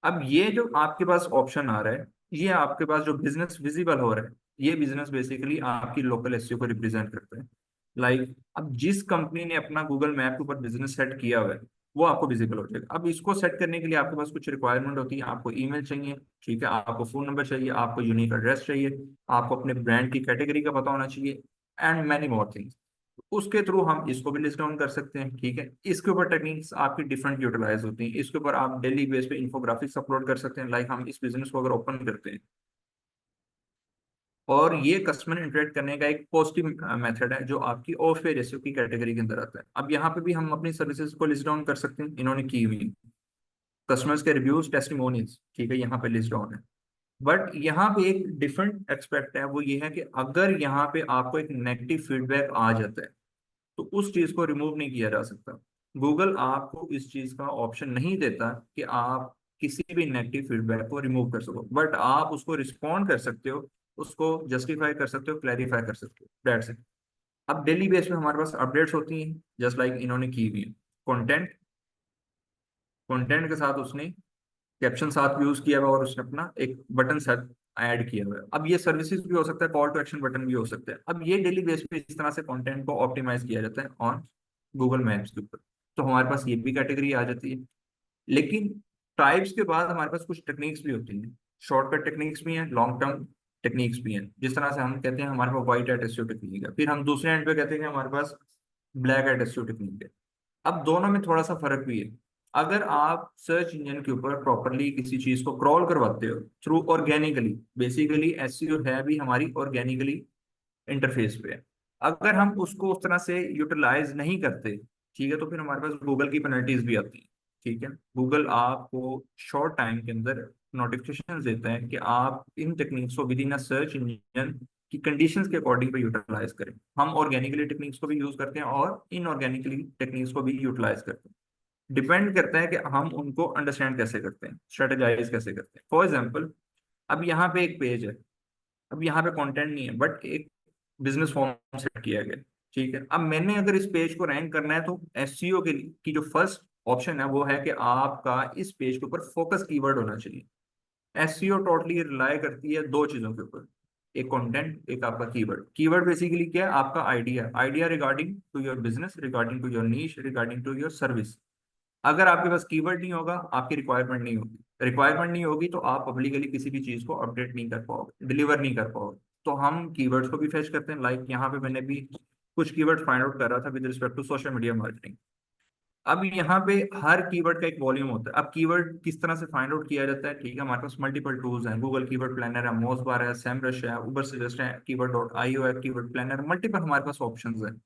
अब ये जो आपके पास ऑप्शन आ रहा है, ये आपके पास जो बिजनेस विजिबल हो रहा है, ये बिजनेस बेसिकली आपकी लोकल एसईओ को रिप्रेजेंट करता है। लाइक अब जिस कंपनी ने अपना गूगल मैप के ऊपर बिजनेस सेट किया हुआ है, वो आपको विजिबल हो जाएगा। अब इसको सेट करने के लिए आपके पास कुछ रिक्वायरमेंट होती है। आपको ईमेल चाहिए, ठीक है, आपको फोन नंबर चाहिए, आपको यूनिक एड्रेस चाहिए, आपको अपने ब्रांड की कैटेगरी का पता होना चाहिए, एंड मैनी मोर थिंग्स। उसके थ्रू हम इसको भी लिस्ट डाउन कर सकते हैं। ठीक है, इसके ऊपर टेक्निक्स आपकी डिफरेंट यूटिलाइज होती हैं। इसके ऊपर आप डेली बेस पे इन्फोग्राफिक्स अपलोड कर सकते हैं। लाइक हम इस बिजनेस को अगर ओपन करते हैं, और ये कस्टमर इंटरेक्ट करने का एक पॉजिटिव मेथड है, जो आपकी ऑफ पे रेशियो की कैटेगरी के अंदर आता है। अब यहाँ पे भी हम अपनी सर्विसेज को लिस्ट डाउन कर सकते हैं। इन्होंने की हुई कस्टमर्स के रिव्यूज, टेस्टिमोनियल्स, ठीक है, यहाँ पे लिस्ट डाउन है। बट यहाँ पे एक डिफरेंट एक्सपेक्ट है, वो ये है कि अगर यहाँ पे आपको एक नेगेटिव फीडबैक आ जाता है, तो उस चीज को रिमूव नहीं किया जा सकता। गूगल आपको इस चीज का ऑप्शन नहीं देता कि आप किसी भी नेगेटिव फीडबैक को रिमूव कर सको, बट आप उसको रिस्पॉन्ड कर सकते हो, उसको जस्टिफाई कर सकते हो, क्लैरिफाई कर सकते हो, दैट्स इट। अब डेली बेस पे हमारे पास अपडेट्स होती हैं, जस्ट लाइक इन्होंने की हुई है। कंटेंट, कंटेंट के साथ उसने कैप्शन साथ भी यूज किया हुआ है, और उसने अपना एक बटन साथ ऐड किया हुआ है। अब ये सर्विसेज भी हो सकता है, कॉल टू एक्शन बटन भी हो सकता है। अब ये डेली बेस पे इस तरह से कंटेंट को ऑप्टिमाइज किया जाता है ऑन गूगल मैप्स के ऊपर। तो हमारे पास ये भी कैटेगरी आ जाती है। लेकिन टाइप्स के बाद हमारे पास कुछ टेक्निक्स भी होती हैं। शॉर्टकट टेक्निक्स भी हैं, लॉन्ग टर्म टेक्निक्स भी हैं। जिस तरह से हम कहते हैं हमारे पास व्हाइट हैट एसईओ टेक्निक है, फिर हम दूसरे एंड पे कहते हैं कि हमारे पास ब्लैक हैट एसईओ टेक्निक है। अब दोनों में थोड़ा सा फर्क भी है। अगर आप सर्च इंजन के ऊपर प्रॉपरली किसी चीज को क्रॉल करवाते हो थ्रू ऑर्गेनिकली, बेसिकली एसईओ है भी हमारी ऑर्गेनिकली इंटरफेस पे है। अगर हम उसको उस तरह से यूटिलाइज नहीं करते, ठीक है, तो फिर हमारे पास गूगल की पेनल्टीज भी आती हैं। ठीक है, गूगल आपको शॉर्ट टाइम के अंदर नोटिफिकेशन देता है कि आप इन टेक्निक्स को with in a search engine की कंडीशंस के अकॉर्डिंग पे यूटिलाइज करें। हम ऑर्गेनिकली टेक्निक्स को भी यूज करते हैं और इनऑर्गेनिकली टेक्निक्स को भी यूटिलाइज करते हैं। डिपेंड करता है कि हम उनको अंडरस्टैंड कैसे करते हैं, स्ट्रेटेजाइज कैसे करते हैं। फॉर एग्जाम्पल, अब यहाँ पे एक पेज है, अब यहाँ पे कंटेंट नहीं है, बट एक बिजनेस फॉर्म सेट किया गया। ठीक है, अब मैंने अगर इस पेज को रैंक करना है, तो एसईओ की जो फर्स्ट ऑप्शन है वो है कि आपका इस पेज के ऊपर फोकस कीवर्ड होना चाहिए। एसईओ टोटली रिलाई करती है दो चीजों के ऊपर, एक कंटेंट, एक आपका कीवर्ड। कीवर्ड बेसिकली क्या है? आपका idea, idea regarding to your business, regarding to your niche, regarding to your service. अगर आपके पास कीवर्ड नहीं होगा, आपकी रिक्वायरमेंट नहीं होगी। रिक्वायरमेंट नहीं होगी तो आप पब्लिकली किसी भी चीज को अपडेट नहीं कर पाओगे, डिलीवर नहीं कर पाओगे। तो हम कीवर्ड्स को भी फेच करते हैं। लाइक यहाँ पे मैंने भी कुछ कीवर्ड फाइंड आउट कर रहा था with respect to social media marketing. अब यहाँ पे हर कीवर्ड का एक वॉल्यूम होता है। अब कीवर्ड किस तरह से फाइंड आउट किया जाता है? ठीक है, हमारे पास मल्टीपल टूल्स हैं, गूगल कीवर्ड प्लानर है, मोजबार है, सेमरश है, उबर सजेस्ट है, कीवर्ड डॉट आईओ है, कीवर्ड प्लानर, मल्टीपल हमारे पास ऑप्शंस हैं,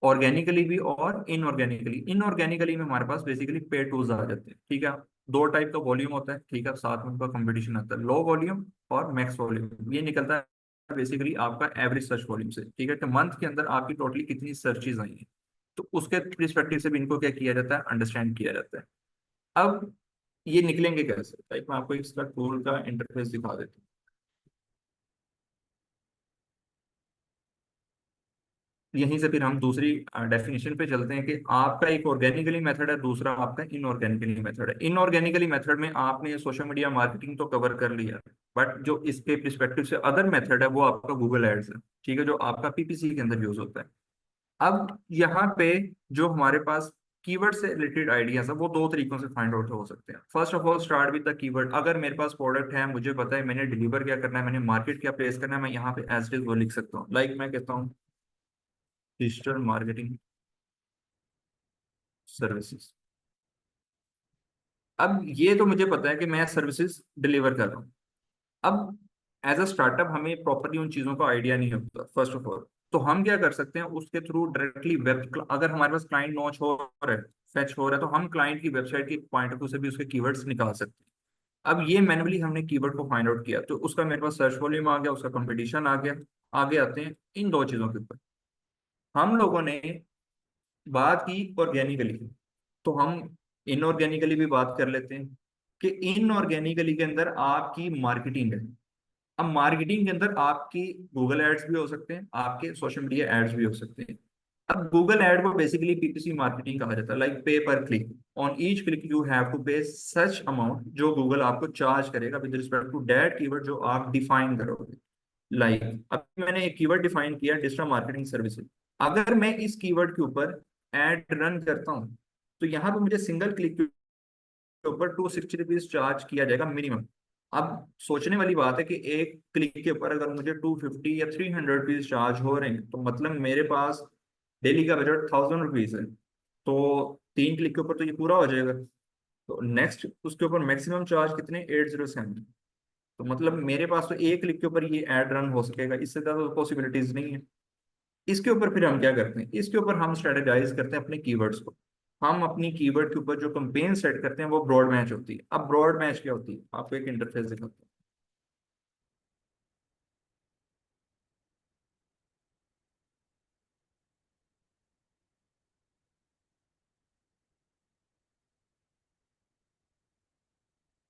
ऑर्गेनिकली भी और इनऑर्गेनिकली। इनऑर्गेनिकली में हमारे पास बेसिकली पेड टूल्स आ जाते हैं। ठीक है, दो टाइप का वॉल्यूम होता है। ठीक है, साथ में उनका कंपटीशन आता है, लो वॉल्यूम और मैक्स वॉल्यूम। ये निकलता है बेसिकली आपका एवरेज सर्च वॉल्यूम से। ठीक है, तो मंथ के अंदर आपकी टोटली कितनी सर्चेज आई हैं, तो उसके रिस्पेक्टिव से भी इनको क्या किया जाता है, अंडरस्टैंड किया जाता है। अब ये निकलेंगे कैसे? लाइक मैं आपको इसका टूल का इंटरफेस दिखा देता हूँ। यहीं से फिर हम दूसरी डेफिनेशन पे चलते हैं कि आपका एक ऑर्गेनिकली मेथड है, दूसरा आपका इनऑर्गेनिकली मेथड है। इनऑर्गेनिकली मेथड में आपने सोशल मीडिया मार्केटिंग तो कवर कर लिया, बट जो इसके परस्पेक्टिव से अदर मेथड है वो आपका गूगल एड्स है। ठीक है, जो आपका पीपीसी के अंदर यूज होता है। अब यहाँ पे जो हमारे पास कीवर्ड से रिलेटेड आइडियाज है वो दो तरीकों से फाइंड आउट हो सकते हैं। First of all start with the keyword. अगर मेरे पास प्रोडक्ट है, मुझे पता है मैंने डिलीवर क्या करना है, मैंने मार्केट क्या प्लेस करना है, मैं यहाँ पे एज इट इज वो लिख सकता हूँ। लाइक मैं कहता हूँ डिजिटल मार्केटिंग सर्विसेज। अब ये तो मुझे पता है कि मैं सर्विसेज डिलीवर कर रहा हूँ। अब एज अ स्टार्टअप हमें प्रॉपरली उन चीज़ों का आइडिया नहीं होता फर्स्ट ऑफ ऑल। तो हम क्या कर सकते हैं, उसके थ्रू डायरेक्टली वेब, अगर हमारे पास क्लाइंट लॉन्च हो रहा है, फेच हो रहा है, तो हम क्लाइंट की वेबसाइट के पॉइंट ऑफ व्यू से भी उसके कीवर्ड्स निकाल सकते हैं। अब ये मैनुअली हमने कीवर्ड को फाइंड आउट किया, तो उसका मेरे पास सर्च वॉल्यूम आ गया, उसका कंपटीशन आ गया। आगे आते हैं इन दो चीज़ों के ऊपर। हम लोगों ने बात की ऑर्गेनिकली, तो हम इनऑर्गेनिकली भी बात कर लेते हैं कि इनऑर्गेनिकली के अंदर आपकी मार्केटिंग है। अब मार्केटिंग के अंदर आपकी गूगल एड्स भी हो सकते हैं, आपके सोशल मीडिया एड्स भी हो सकते हैं। अब गूगल एड को बेसिकली पीपीसी मार्केटिंग कहा जाता है, like pay per click. On each click you have to pay such amount जो गूगल आपको चार्ज करेगा with respect to that keyword जो आप डिफाइन करोगे। लाइक अब मैंने एक कीवर्ड डिफाइन किया, डिजिटल मार्केटिंग सर्विसेज। अगर मैं इस कीवर्ड के ऊपर एड रन करता हूँ, तो यहाँ पे मुझे सिंगल क्लिक के ऊपर ₹260 चार्ज किया जाएगा मिनिमम। अब सोचने वाली बात है कि एक क्लिक के ऊपर अगर मुझे 250 या ₹300 चार्ज हो रहे हैं, तो मतलब मेरे पास डेली का बजट ₹1000 है। तो 3 क्लिक के ऊपर तो ये पूरा हो जाएगा। तो नेक्स्ट उसके ऊपर मैक्सिमम चार्ज कितने, 807। तो मतलब मेरे पास तो एक क्लिक के ऊपर ये एड रन हो सकेगा, इससे ज्यादा पॉसिबिलिटीज नहीं है। इसके ऊपर फिर हम क्या करते हैं, इसके ऊपर हम स्ट्रेटेजाइज करते हैं अपने कीवर्ड्स को। हम अपनी कीवर्ड के ऊपर जो कंपेन सेट करते हैं वो ब्रॉड मैच होती है। अब ब्रॉड मैच क्या होती है, आपको एक इंटरफेस दिखाता हूँ।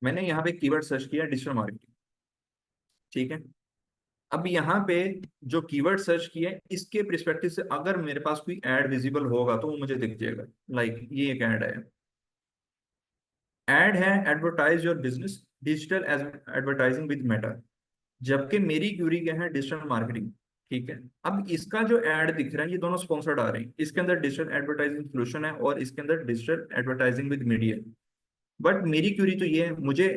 मैंने यहाँ पे कीवर्ड सर्च किया डिजिटल मार्केटिंग। ठीक है, अब यहाँ पे जो कीवर्ड सर्च किया है इसके परस्पेक्टिव से अगर मेरे पास कोई ऐड विजिबल होगा तो वो मुझे दिख जाएगा। लाइक ये एक ऐड है, ऐड है advertise your business digital advertising with Meta. जबकि मेरी क्यूरी क्या है, डिजिटल मार्केटिंग। ठीक है, अब इसका जो एड दिख रहा है ये दोनों स्पॉन्सर्ड आ रहे हैं। इसके अंदर डिजिटल एडवर्टाइजिंग सोल्यूशन है और इसके अंदर digital advertising with media. But मेरी क्यूरी तो ये है, मुझे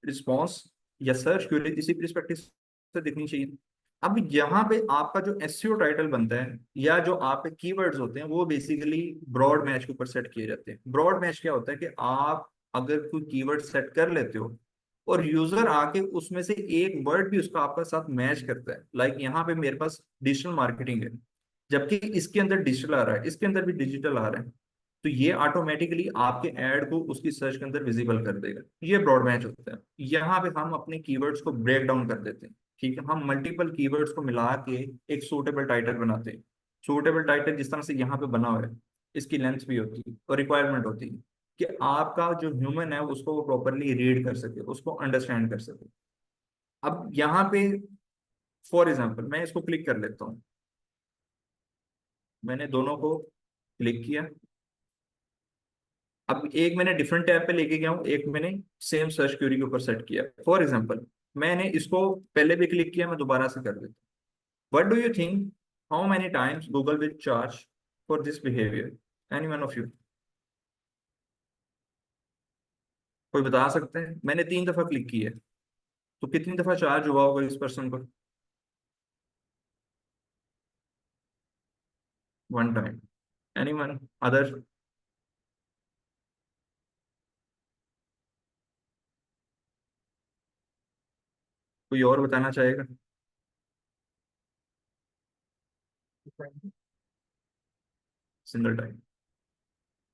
रिस्पॉन्स या सर्च क्यूरी इसी परस्पेक्टिव से दिखनी चाहिए। अब यहाँ पे आपका जो एसईओ टाइटल बनता है या जो आपके कीवर्ड्स होते हैं वो बेसिकली ब्रॉड मैच के ऊपर सेट किए जाते हैं। ब्रॉड मैच क्या होता है कि आप अगर कोई कीवर्ड सेट कर लेते हो और यूजर आके उसमें से एक वर्ड भी उसका आपका साथ मैच करता है, लाइक यहाँ पे मेरे पास डिजिटल मार्केटिंग है, जबकि इसके अंदर डिजिटल आ रहा है, इसके अंदर भी डिजिटल आ रहा है, तो ये ऑटोमेटिकली आपके ऐड को उसकी सर्च के अंदर विजिबल कर देगा। ये ब्रॉड मैच होता है। यहाँ पे हम अपने कीवर्ड्स को ब्रेक डाउन कर देते हैं। ठीक है, हम मल्टीपल कीवर्ड्स को मिला के एक सूटेबल टाइटल बनाते हैं। सूटेबल टाइटल जिस तरह से यहाँ पे बना हुआ है, इसकी लेंथ भी होती है और रिक्वायरमेंट होती है कि आपका जो ह्यूमन है उसको वो प्रॉपरली रीड कर सके, उसको अंडरस्टैंड कर सके। अब यहाँ पे फॉर एग्जाम्पल मैं इसको क्लिक कर लेता हूँ। मैंने दोनों को क्लिक किया। अब एक मैंने डिफरेंट टैब पे लेके गया हूँ, एक मैंने सेम सर्च क्वेरी के ऊपर सेट किया। फॉर एग्जाम्पल मैंने इसको पहले भी क्लिक किया, मैं दोबारा से कर देता हूँ। What do you think, how many times Google will charge for this behaviour? Any one of you, कोई बता सकते हैं? मैंने 3 दफा क्लिक किया है, तो कितनी दफा चार्ज हुआ होगा इस पर्सन को? 1 टाइम। Any one other? कोई और बताना चाहेगा? Single time.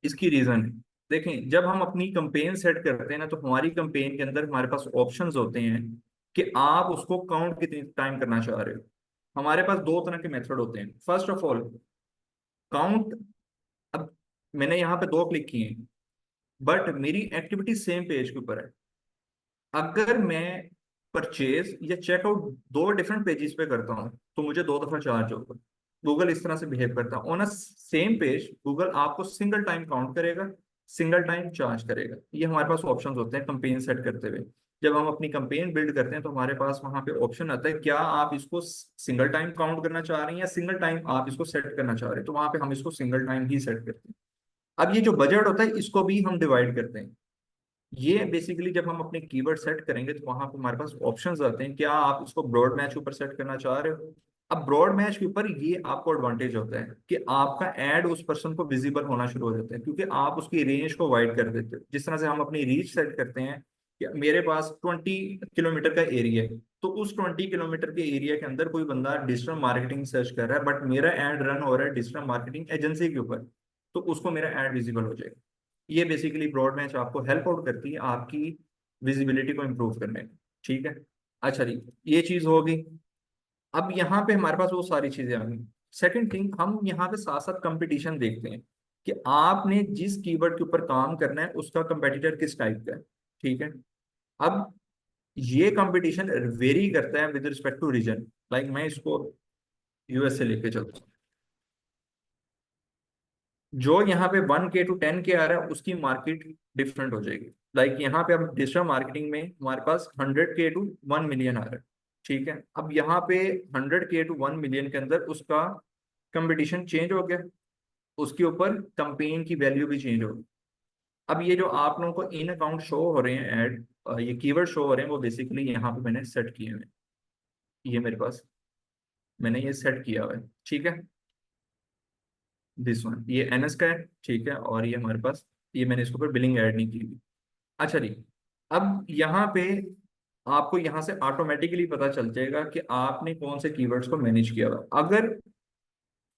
इसकी रीजन है, देखें जब हम अपनी कंपेन सेट करते हैं ना, तो हमारी कंपेन के अंदर हमारे पास ऑप्शंस होते हैं कि आप उसको काउंट कितनी टाइम करना चाह रहे हो। हमारे पास दो तरह के मेथड होते हैं। First of all count. अब मैंने यहाँ पे 2 क्लिक किए, बट मेरी एक्टिविटी सेम पेज के ऊपर है। अगर मैं परचेज या चेकआउट 2 डिफरेंट पेजेस पे करता हूँ, तो मुझे 2 दफा चार्ज होगा। गूगल इस तरह से बिहेव करता है। On a same page Google आपको सिंगल टाइम काउंट करेगा, सिंगल टाइम चार्ज करेगा। ये हमारे पास ऑप्शंस होते हैं कंपेन सेट करते हुए। जब हम अपनी कंपेन बिल्ड करते हैं तो हमारे पास वहां पे ऑप्शन आता है, क्या आप इसको सिंगल टाइम काउंट करना चाह रहे हैं या सिंगल टाइम आप इसको सेट करना चाह रहे हैं। तो वहां पे हम इसको सिंगल टाइम ही सेट करते हैं। अब ये जो बजट होता है इसको भी हम डिवाइड करते हैं। ये बेसिकली जब हम अपने कीवर्ड सेट करेंगे तो वहां पर हमारे पास ऑप्शंस आते हैं, क्या आप इसको ब्रॉड मैच के ऊपर सेट करना चाह रहे हो। अब ब्रॉड मैच के ऊपर ये आपको एडवांटेज होता है कि आपका एड उस पर्सन को विजिबल होना शुरू हो जाता है, क्योंकि आप उसकी रेंज को वाइड कर देते हो। जिस तरह से हम अपनी रीच सेट करते हैं कि मेरे पास 20 किलोमीटर का एरिया है, तो उस 20 किलोमीटर के एरिया के अंदर कोई बंदा डिजिटल मार्केटिंग सर्च कर रहा है, बट मेरा एड रन हो रहा है डिजिटल मार्केटिंग एजेंसी के ऊपर, तो उसको मेरा एड विजिबल हो जाएगा। ये बेसिकली ब्रॉड मैच आपको हेल्प आउट करती है आपकी विजिबिलिटी को इम्प्रूव करने में। ठीक है। अच्छा जी, ये चीज होगी। अब यहाँ पे हमारे पास वो सारी चीजें आ गई। सेकंड थिंग, हम यहाँ पे साथ साथ कंपटीशन देखते हैं कि आपने जिस कीवर्ड के ऊपर काम करना है उसका कंपेटिटर किस टाइप का है। ठीक है। अब ये कंपटीशन वेरी करता है with respect to region. Like मैं इसको यूएस से लेके चलता हूँ। जो यहाँ पे 1K to 10K आ रहा है उसकी मार्केट डिफरेंट हो जाएगी। लाइक यहाँ पे अब डिजिटल मार्केटिंग में हमारे पास 100K to 1 million आ रहा है। ठीक है। अब यहाँ पे 100K to 1 million के अंदर उसका कंपटीशन चेंज हो गया, उसके ऊपर कंपेन की वैल्यू भी चेंज होगी। अब ये जो आप लोगों को इन अकाउंट शो हो रहे हैं ऐड, ये कीवर्ड शो हो रहे हैं, वो बेसिकली यहाँ पे मैंने सेट किए हुए हैं। ये मेरे पास मैंने ये सेट किया हुआ है। ठीक है। दिस वन ये एनएस का है। ठीक है। और ये हमारे पास, ये मैंने इसके ऊपर बिलिंग ऐड नहीं की हुई। अच्छा जी, अब यहाँ पे आपको यहाँ से ऑटोमेटिकली पता चल जाएगा कि आपने कौन से कीवर्ड्स को मैनेज किया हुआ है। अगर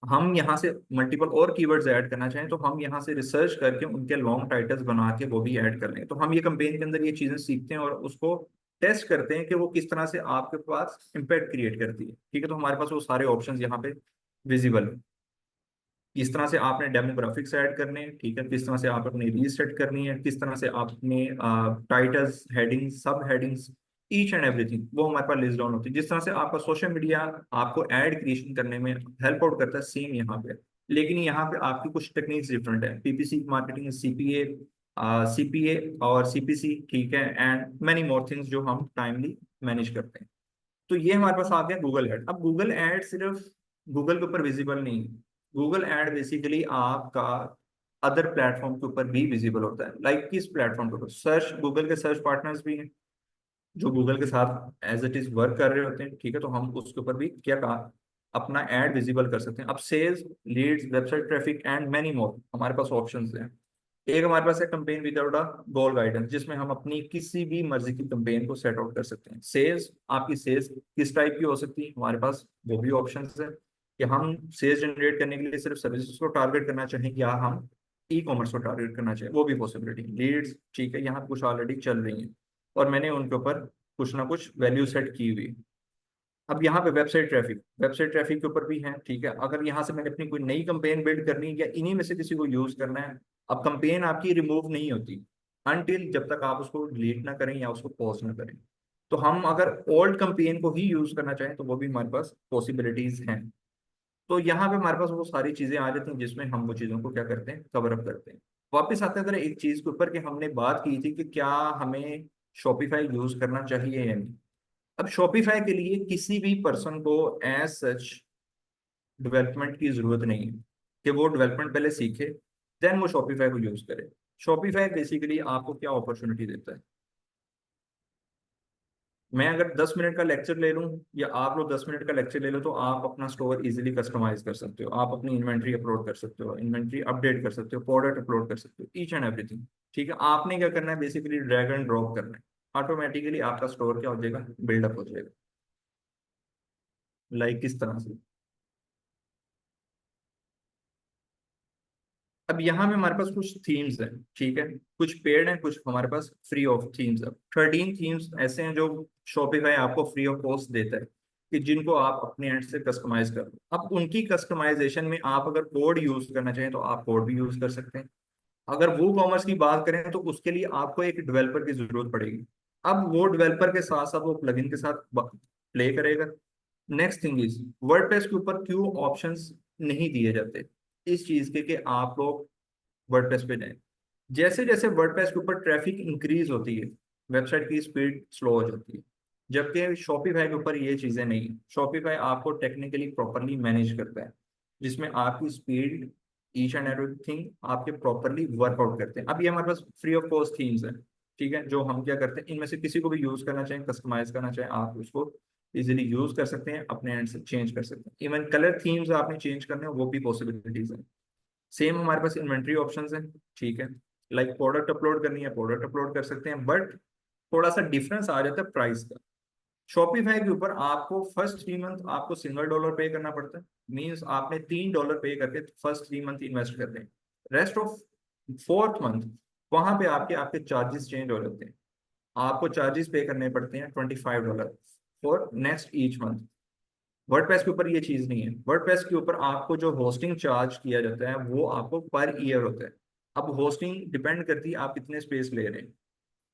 हम यहाँ से मल्टीपल और कीवर्ड्स ऐड करना चाहें तो हम यहाँ से रिसर्च करके उनके लॉन्ग टाइटल्स बना के वो भी ऐड कर लेंगे। तो हम ये कंपेन के अंदर ये चीजें सीखते हैं और उसको टेस्ट करते हैं कि वो किस तरह से आपके पास इम्पैक्ट क्रिएट करती है। ठीक है। तो हमारे पास वो सारे ऑप्शंस यहाँ पे विजिबल है। किस तरह से आपने डेमोग्राफिक्स ऐड करने हैं, ठीक है, किस तरह से आप अपनी रीच सेट करनी है, किस तरह से आपने टाइटल्स, हेडिंग्स, सब हेडिंग्स, ईच एंड एवरीथिंग वो हमारे पास लिस्ट डाउन होती है। जिस तरह से आपका सोशल मीडिया आपको ऐड क्रिएशन करने में हेल्प आउट करता है, सेम यहाँ पे। लेकिन यहाँ पे आपकी कुछ टेक्निक्स डिफरेंट है। पीपीसी मार्केटिंग, सीपीए, सीपीए और सीपीसी, ठीक है, एंड मैनी मोर थिंग्स जो हम टाइमली मैनेज करते हैं। तो ये हमारे पास आ गया गूगल एड। अब गूगल एड सिर्फ गूगल के ऊपर विजिबल नहीं है। गूगल एड बेसिकली आपका अदर प्लेटफॉर्म के ऊपर भी विजिबल होता है। लाइक किस प्लेटफॉर्म के ऊपर? सर्च, गूगल के सर्च पार्टनर्स भी हैं जो गूगल के साथ एज इट इज वर्क कर रहे होते हैं। ठीक है। तो हम उसके ऊपर भी क्या कहा, अपना एड विजिबल कर सकते हैं। अब sales, leads, website traffic and many more हमारे पास ऑप्शंस हैं। एक हमारे पास है campaign without a goal guidance, जिसमें हम अपनी किसी भी मर्जी की कंपेन को सेट आउट कर सकते हैं। सेल्स, आपकी सेल्स किस टाइप की हो सकती है, हमारे पास वो भी ऑप्शंस है कि हम सेल्स जनरेट करने के लिए सिर्फ सर्विसेज को टारगेट करना चाहें या हम ई कॉमर्स को टारगेट करना चाहें, वो भी पॉसिबिलिटी। लीड्स, ठीक है, यहाँ कुछ ऑलरेडी चल रही हैं और मैंने उनके ऊपर कुछ ना कुछ वैल्यू सेट की हुई। अब यहाँ पे वेबसाइट ट्रैफिक, वेबसाइट ट्रैफिक के ऊपर भी है। ठीक है। अगर यहाँ से मैंने अपनी कोई नई कंपेन बिल्ड करनी है या इन्हीं में से किसी को यूज करना है, अब कंपेन आपकी रिमूव नहीं होती अनटिल जब तक आप उसको डिलीट ना करें या उसको पॉज ना करें। तो हम अगर ओल्ड कंपेन को ही यूज करना चाहें तो वो भी हमारे पास पॉसिबिलिटीज हैं। तो यहाँ पे हमारे पास वो सारी चीजें आ जाती हैं जिसमें हम वो चीजों को क्या करते हैं, कवर अप करते हैं। वापस आते हैं एक चीज के ऊपर कि हमने बात की थी कि क्या हमें शॉपिफाई यूज करना चाहिए या नहीं। अब शॉपिफाई के लिए किसी भी पर्सन को एज सच डेवलपमेंट की जरूरत नहीं है कि वो डेवलपमेंट पहले सीखे देन वो शॉपिफाई को यूज करे। शॉपिफाई बेसिकली आपको क्या अपॉर्चुनिटी देता है। मैं अगर 10 मिनट का लेक्चर ले लूं या आप लोग 10 मिनट का लेक्चर ले लो तो आप अपना स्टोर इजीली कस्टमाइज कर सकते हो, आप अपनी इन्वेंट्री अपलोड कर सकते हो, इन्वेंट्री अपडेट कर सकते हो, प्रोडक्ट अपलोड कर सकते हो, ईच एंड एवरीथिंग। ठीक है, आपने क्या करना है बेसिकली ड्रैग एंड ड्रॉप करना है, ऑटोमेटिकली आपका स्टोर क्या हो जाएगा, बिल्डअप हो जाएगा। लाइक किस तरह से। अब यहाँ में हमारे पास कुछ थीम्स हैं, ठीक है, कुछ पेड हैं, कुछ हमारे पास फ्री ऑफ थीम्स है। 13 थीम्स ऐसे हैं जो शॉपिफाई आपको फ्री ऑफ कॉस्ट देता है कि जिनको आप अपने एंड से कस्टमाइज कर लो। अब उनकी कस्टमाइजेशन में आप अगर कोड यूज करना चाहें तो आप कोड भी यूज कर सकते हैं। अगर वो कॉमर्स की बात करें तो उसके लिए आपको एक डेवलपर की जरूरत पड़ेगी। अब वो डेवलपर के साथ साथ वो प्लगइन के साथ प्ले करेगा। नेक्स्ट थिंग इज वर्डप्रेस के ऊपर क्यों ऑप्शंस नहीं दिए जाते इस चीज के कि आप लोग वर्डप्रेस पे जाएं। जैसे जैसे वर्डप्रेस के ऊपर ट्रैफिक इंक्रीज होती है वेबसाइट की स्पीड स्लो हो जाती है, जबकि शॉपिफाई के ऊपर ये चीजें नहीं है। शॉपिफाई आपको टेक्निकली प्रॉपरली मैनेज करता है जिसमें आपकी स्पीड ईच एंड एवरीथिंग आपके प्रॉपरली वर्कआउट करते हैं। अब ये हमारे पास फ्री ऑफ कॉस्ट थीम्स है, ठीक है, जो हम क्या करते हैं इनमें से किसी को भी यूज करना चाहें, कस्टमाइज करना चाहें, आप उसको इजीली यूज कर सकते हैं, अपने एंड से चेंज कर सकते हैं। इवन कलर थीम्स आपने चेंज करने हैं वो भी पॉसिबिलिटीज है। सेम हमारे पास इन्वेंट्री ऑप्शंस हैं, ठीक है, लाइक प्रोडक्ट अपलोड करनी है प्रोडक्ट अपलोड कर सकते हैं, बट थोड़ा सा डिफरेंस आ जाता है प्राइस का। शॉपिफाई के ऊपर आपको फर्स्ट 3 मंथ आपको $1 पे करना पड़ता है, मीन्स आपने $3 पे करके फर्स्ट 3 मंथ इन्वेस्ट कर दें। रेस्ट ऑफ 4th मंथ वहां पे आपके आपके चार्जेस चेंज हो जाते हैं, आपको चार्जेस पे करने पड़ते हैं $25 for next each month. WordPress के ऊपर ये चीज नहीं है। वर्डप्रेस के ऊपर आपको जो होस्टिंग चार्ज किया जाता है वो आपको पर ईयर होता है। अब होस्टिंग डिपेंड करती है आप कितने स्पेस ले रहे हैं,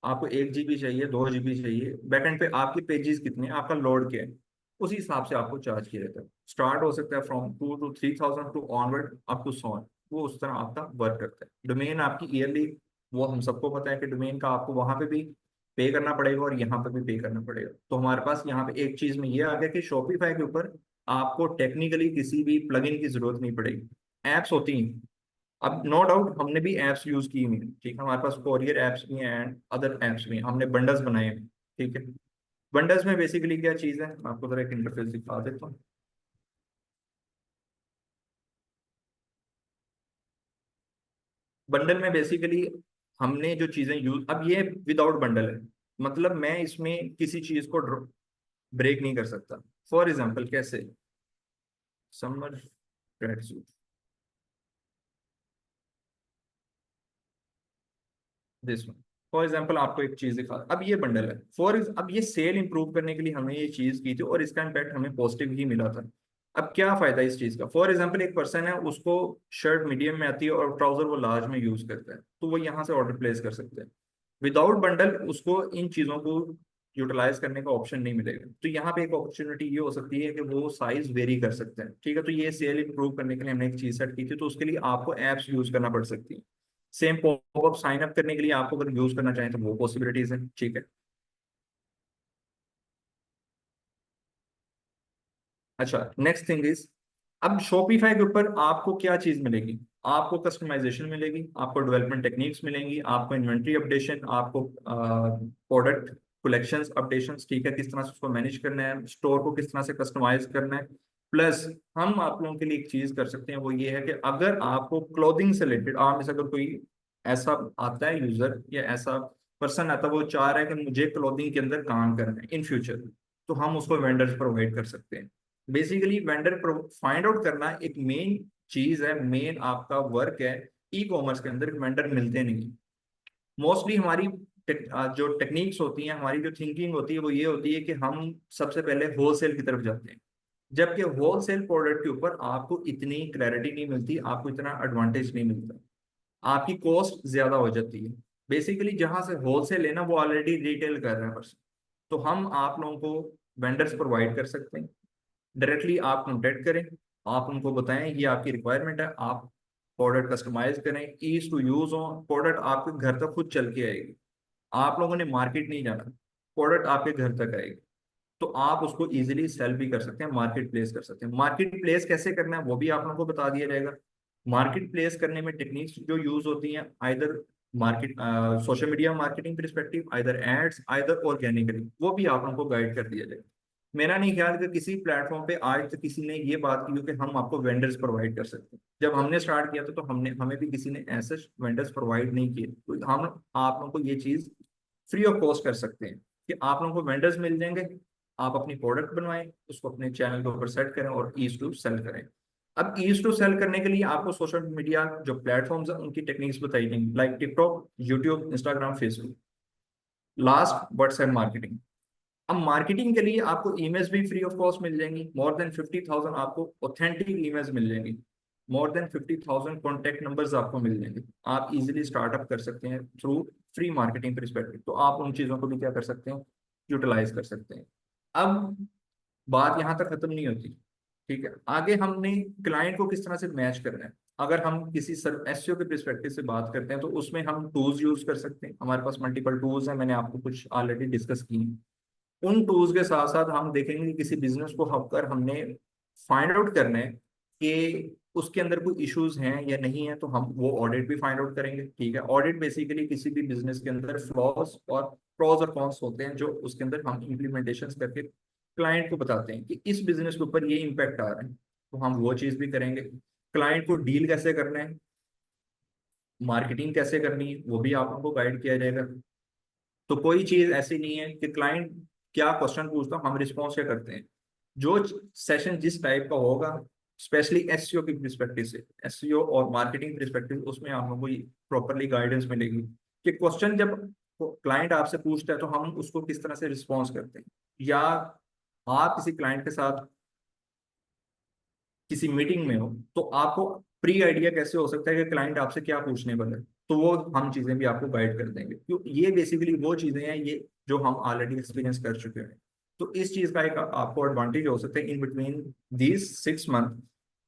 आपको 1 GB चाहिए, 2 GB चाहिए, बैकएंड पे आपके पेजेस कितने हैं, आपका लोड क्या है, उसी हिसाब से आपको चार्ज किया जाता है। स्टार्ट हो सकता है from 2 to 3,000 to onward up to 100। वो उस तरह आपका वर्क करता है। डोमेन आपकी ईयरली, वो हम सबको पता है कि डोमेन का आपको वहां पे भी पे करना पड़ेगा और यहाँ पे भी पे करना पड़ेगा। तो हमारे पास यहाँ पे एक चीज में ये आ गया कि शॉपिफाई के ऊपर आपको टेक्निकली किसी भी प्लगइन की जरूरत नहीं पड़ेगी। एप्स होती हैं, अब नो डाउट हमने भी एप्स यूज की हुई हैं, ठीक है, हमारे पास कोरियर एप्स भी हैं एंड अदर एप्स भी हैं, हमने बंडल्स बनाए हैं, ठीक है। बंडल्स में बेसिकली क्या चीज़ है, मैं आपको जरा एक इंटरफेस दिखा देता हूँ। बंडल में बेसिकली हमने जो चीज़ें यूज, अब ये विदाउट बंडल है, मतलब मैं इसमें किसी चीज़ को ब्रेक नहीं कर सकता। फॉर एग्जाम्पल कैसे, summer track suit, this one for example, आपको एक चीज दिखा, अब ये बंडल है अब ये सेल इंप्रूव करने के लिए हमने ये चीज की थी और इसका इम्पैक्ट हमें पॉजिटिव ही मिला था। अब क्या फायदा इस चीज का, फॉर एग्जाम्पल एक पर्सन है उसको शर्ट मीडियम में आती है और ट्राउजर वो लार्ज में यूज करता है, तो वो यहाँ से ऑर्डर प्लेस कर सकते हैं। विदाउट बंडल उसको इन चीजों को यूटिलाइज करने का ऑप्शन नहीं मिलेगा। तो यहाँ पे एक अपॉर्चुनिटी ये हो सकती है कि वो साइज वेरी कर सकते हैं, ठीक है। तो ये सेल इंप्रूव करने के लिए हमने एक चीज सेट की थी, तो उसके लिए आपको एप्स यूज करना पड़ सकती है। सेम पॉपअप साइन अप करने के लिए आपको अगर यूज करना चाहें तो वो पॉसिबिलिटीज है, ठीक है। अच्छा, नेक्स्ट थिंग इज, अब शॉपिफाई के ऊपर आपको क्या चीज मिलेगी, आपको कस्टमाइजेशन मिलेगी, आपको डेवलपमेंट टेक्निक्स मिलेंगी, आपको इन्वेंट्री अपडेशन, आपको प्रोडक्ट कलेक्शंस अपडेशंस, ठीक है, किस तरह से उसको मैनेज करना है, स्टोर को किस तरह से कस्टमाइज करना है। प्लस हम आप लोगों के लिए एक चीज कर सकते हैं, वो ये है कि अगर आपको क्लोथिंग से रिलेटेड आप में से अगर कोई ऐसा आता है यूजर या ऐसा पर्सन आता है वो चाह रहा है कि मुझे क्लोथिंग के अंदर काम करना है इन फ्यूचर, तो हम उसको वेंडर्स प्रोवाइड कर सकते हैं। बेसिकली वेंडर फाइंड आउट करना एक मेन चीज है, मेन आपका वर्क है। ई कॉमर्स के अंदर वेंडर मिलते नहीं मोस्टली। हमारी जो टेक्निक्स होती हैं, हमारी जो थिंकिंग होती है वो ये होती है कि हम सबसे पहले होलसेल की तरफ जाते हैं, जबकि होलसेल प्रोडक्ट के ऊपर आपको इतनी क्लैरिटी नहीं मिलती, आपको इतना एडवांटेज नहीं मिलता, आपकी कॉस्ट ज्यादा हो जाती है। बेसिकली जहां से होलसेल है ना वो ऑलरेडी रिटेल कर रहा है पर्सन, तो हम आप लोगों को वेंडर्स प्रोवाइड कर सकते हैं। डायरेक्टली आप कॉन्टेक्ट करें, आप उनको बताएं ये आपकी रिक्वायरमेंट है, आप प्रोडक्ट कस्टमाइज करें, ईज टू यूज हो, प्रोडक्ट आपके घर तक खुद चल के आएगी। आप लोगों ने मार्केट नहीं जाना, प्रोडक्ट आपके घर तक आएगी। तो आप उसको इजीली सेल भी कर सकते हैं, मार्केट प्लेस कर सकते हैं। मार्केट प्लेस कैसे करना है वो भी आप लोगों को बता दिया जाएगा। मार्केट प्लेस करने में टेक्निक्स जो यूज होती हैं, either market social media marketing perspective, either ads, either organically, वो भी आप लोगों को गाइड कर दिया जाएगा। मेरा नहीं ख्याल कि किसी प्लेटफॉर्म पे आज तक किसी ने ये बात की हो कि हम आपको वेंडर्स प्रोवाइड कर सकते हैं। जब हमने स्टार्ट किया था तो हमने हमें भी किसी ने ऐसे वेंडर्स प्रोवाइड नहीं किए। तो हम आप लोगों को ये चीज फ्री ऑफ कॉस्ट कर सकते हैं कि आप लोगों को वेंडर्स मिल जाएंगे, आप अपनी प्रोडक्ट बनवाएं, उसको अपने चैनल के ऊपर सेट करें और ईज टू सेल करें। अब ईज टू सेल करने के लिए आपको सोशल मीडिया जो प्लेटफॉर्म्स हैं उनकी टेक्निक्स बताई जाएंगी, like TikTok, YouTube, Instagram, Facebook. Last WhatsApp marketing. अब मार्केटिंग के लिए आपको ईमेल्स भी फ्री ऑफ कॉस्ट मिल जाएंगी। मोर देन 50,000 आपको ऑथेंटिक ईमेल्स मिल जाएंगी। मोर देन 50,000 कॉन्टेक्ट नंबर्स आपको मिल जाएंगे। आप इजीली स्टार्टअप कर सकते हैं थ्रू फ्री मार्केटिंग परस्पेक्टिव। तो आप उन चीज़ों को भी क्या कर सकते हैं, यूटिलाइज कर सकते हैं। अब बात यहाँ तक खत्म नहीं होती, ठीक है। आगे हमने क्लाइंट को किस तरह से मैच करना है। अगर हम किसी सर एसईओ के परस्पेक्टिव से बात करते हैं तो उसमें हम टूल्स यूज कर सकते हैं। हमारे पास मल्टीपल टूल्स हैं, मैंने आपको कुछ ऑलरेडी डिस्कस की हैं। उन टूल्स के साथ साथ हम देखेंगे कि किसी बिजनेस को हककर हमने फाइंड आउट करना है कि उसके अंदर कोई इश्यूज हैं या नहीं है, तो हम वो ऑडिट भी फाइंड आउट करेंगे, ठीक है। ऑडिट बेसिकली किसी भी बिजनेस के अंदर फ्लॉज और प्रोज और कॉन्स होते हैं जो उसके अंदर हम इम्प्लीमेंटेशन करके क्लाइंट को बताते हैं कि इस बिजनेस के ऊपर ये इम्पैक्ट आ रहा है, तो हम वो चीज भी करेंगे। क्लाइंट को डील कैसे करना है, मार्केटिंग कैसे करनी है, वो भी आप लोगों को गाइड किया जाएगा। तो कोई चीज ऐसी नहीं है कि क्लाइंट क्या क्वेश्चन पूछता हम रिस्पॉन्स क्या करते हैं। जो सेशन जिस टाइप का होगा, स्पेशली एसईओ की परस्पेक्टिव से, एसईओ और मार्केटिंग परस्पेक्टिव, उसमें आप लोगों को प्रॉपरली गाइडेंस मिलेगी कि क्वेश्चन जब क्लाइंट आपसे पूछता है तो हम उसको किस तरह से रिस्पॉन्स करते हैं। या आप किसी क्लाइंट के साथ किसी मीटिंग में हो तो आपको प्री आइडिया कैसे हो सकता है कि क्लाइंट आपसे क्या पूछने वाला है, तो वो हम चीजें भी आपको गाइड कर देंगे। क्यों, ये बेसिकली वो चीजें हैं ये जो हम ऑलरेडी एक्सपीरियंस कर चुके हैं। तो इस चीज का एक आपको एडवांटेज हो सकता है इन बिटवीन दीज 6 मंथ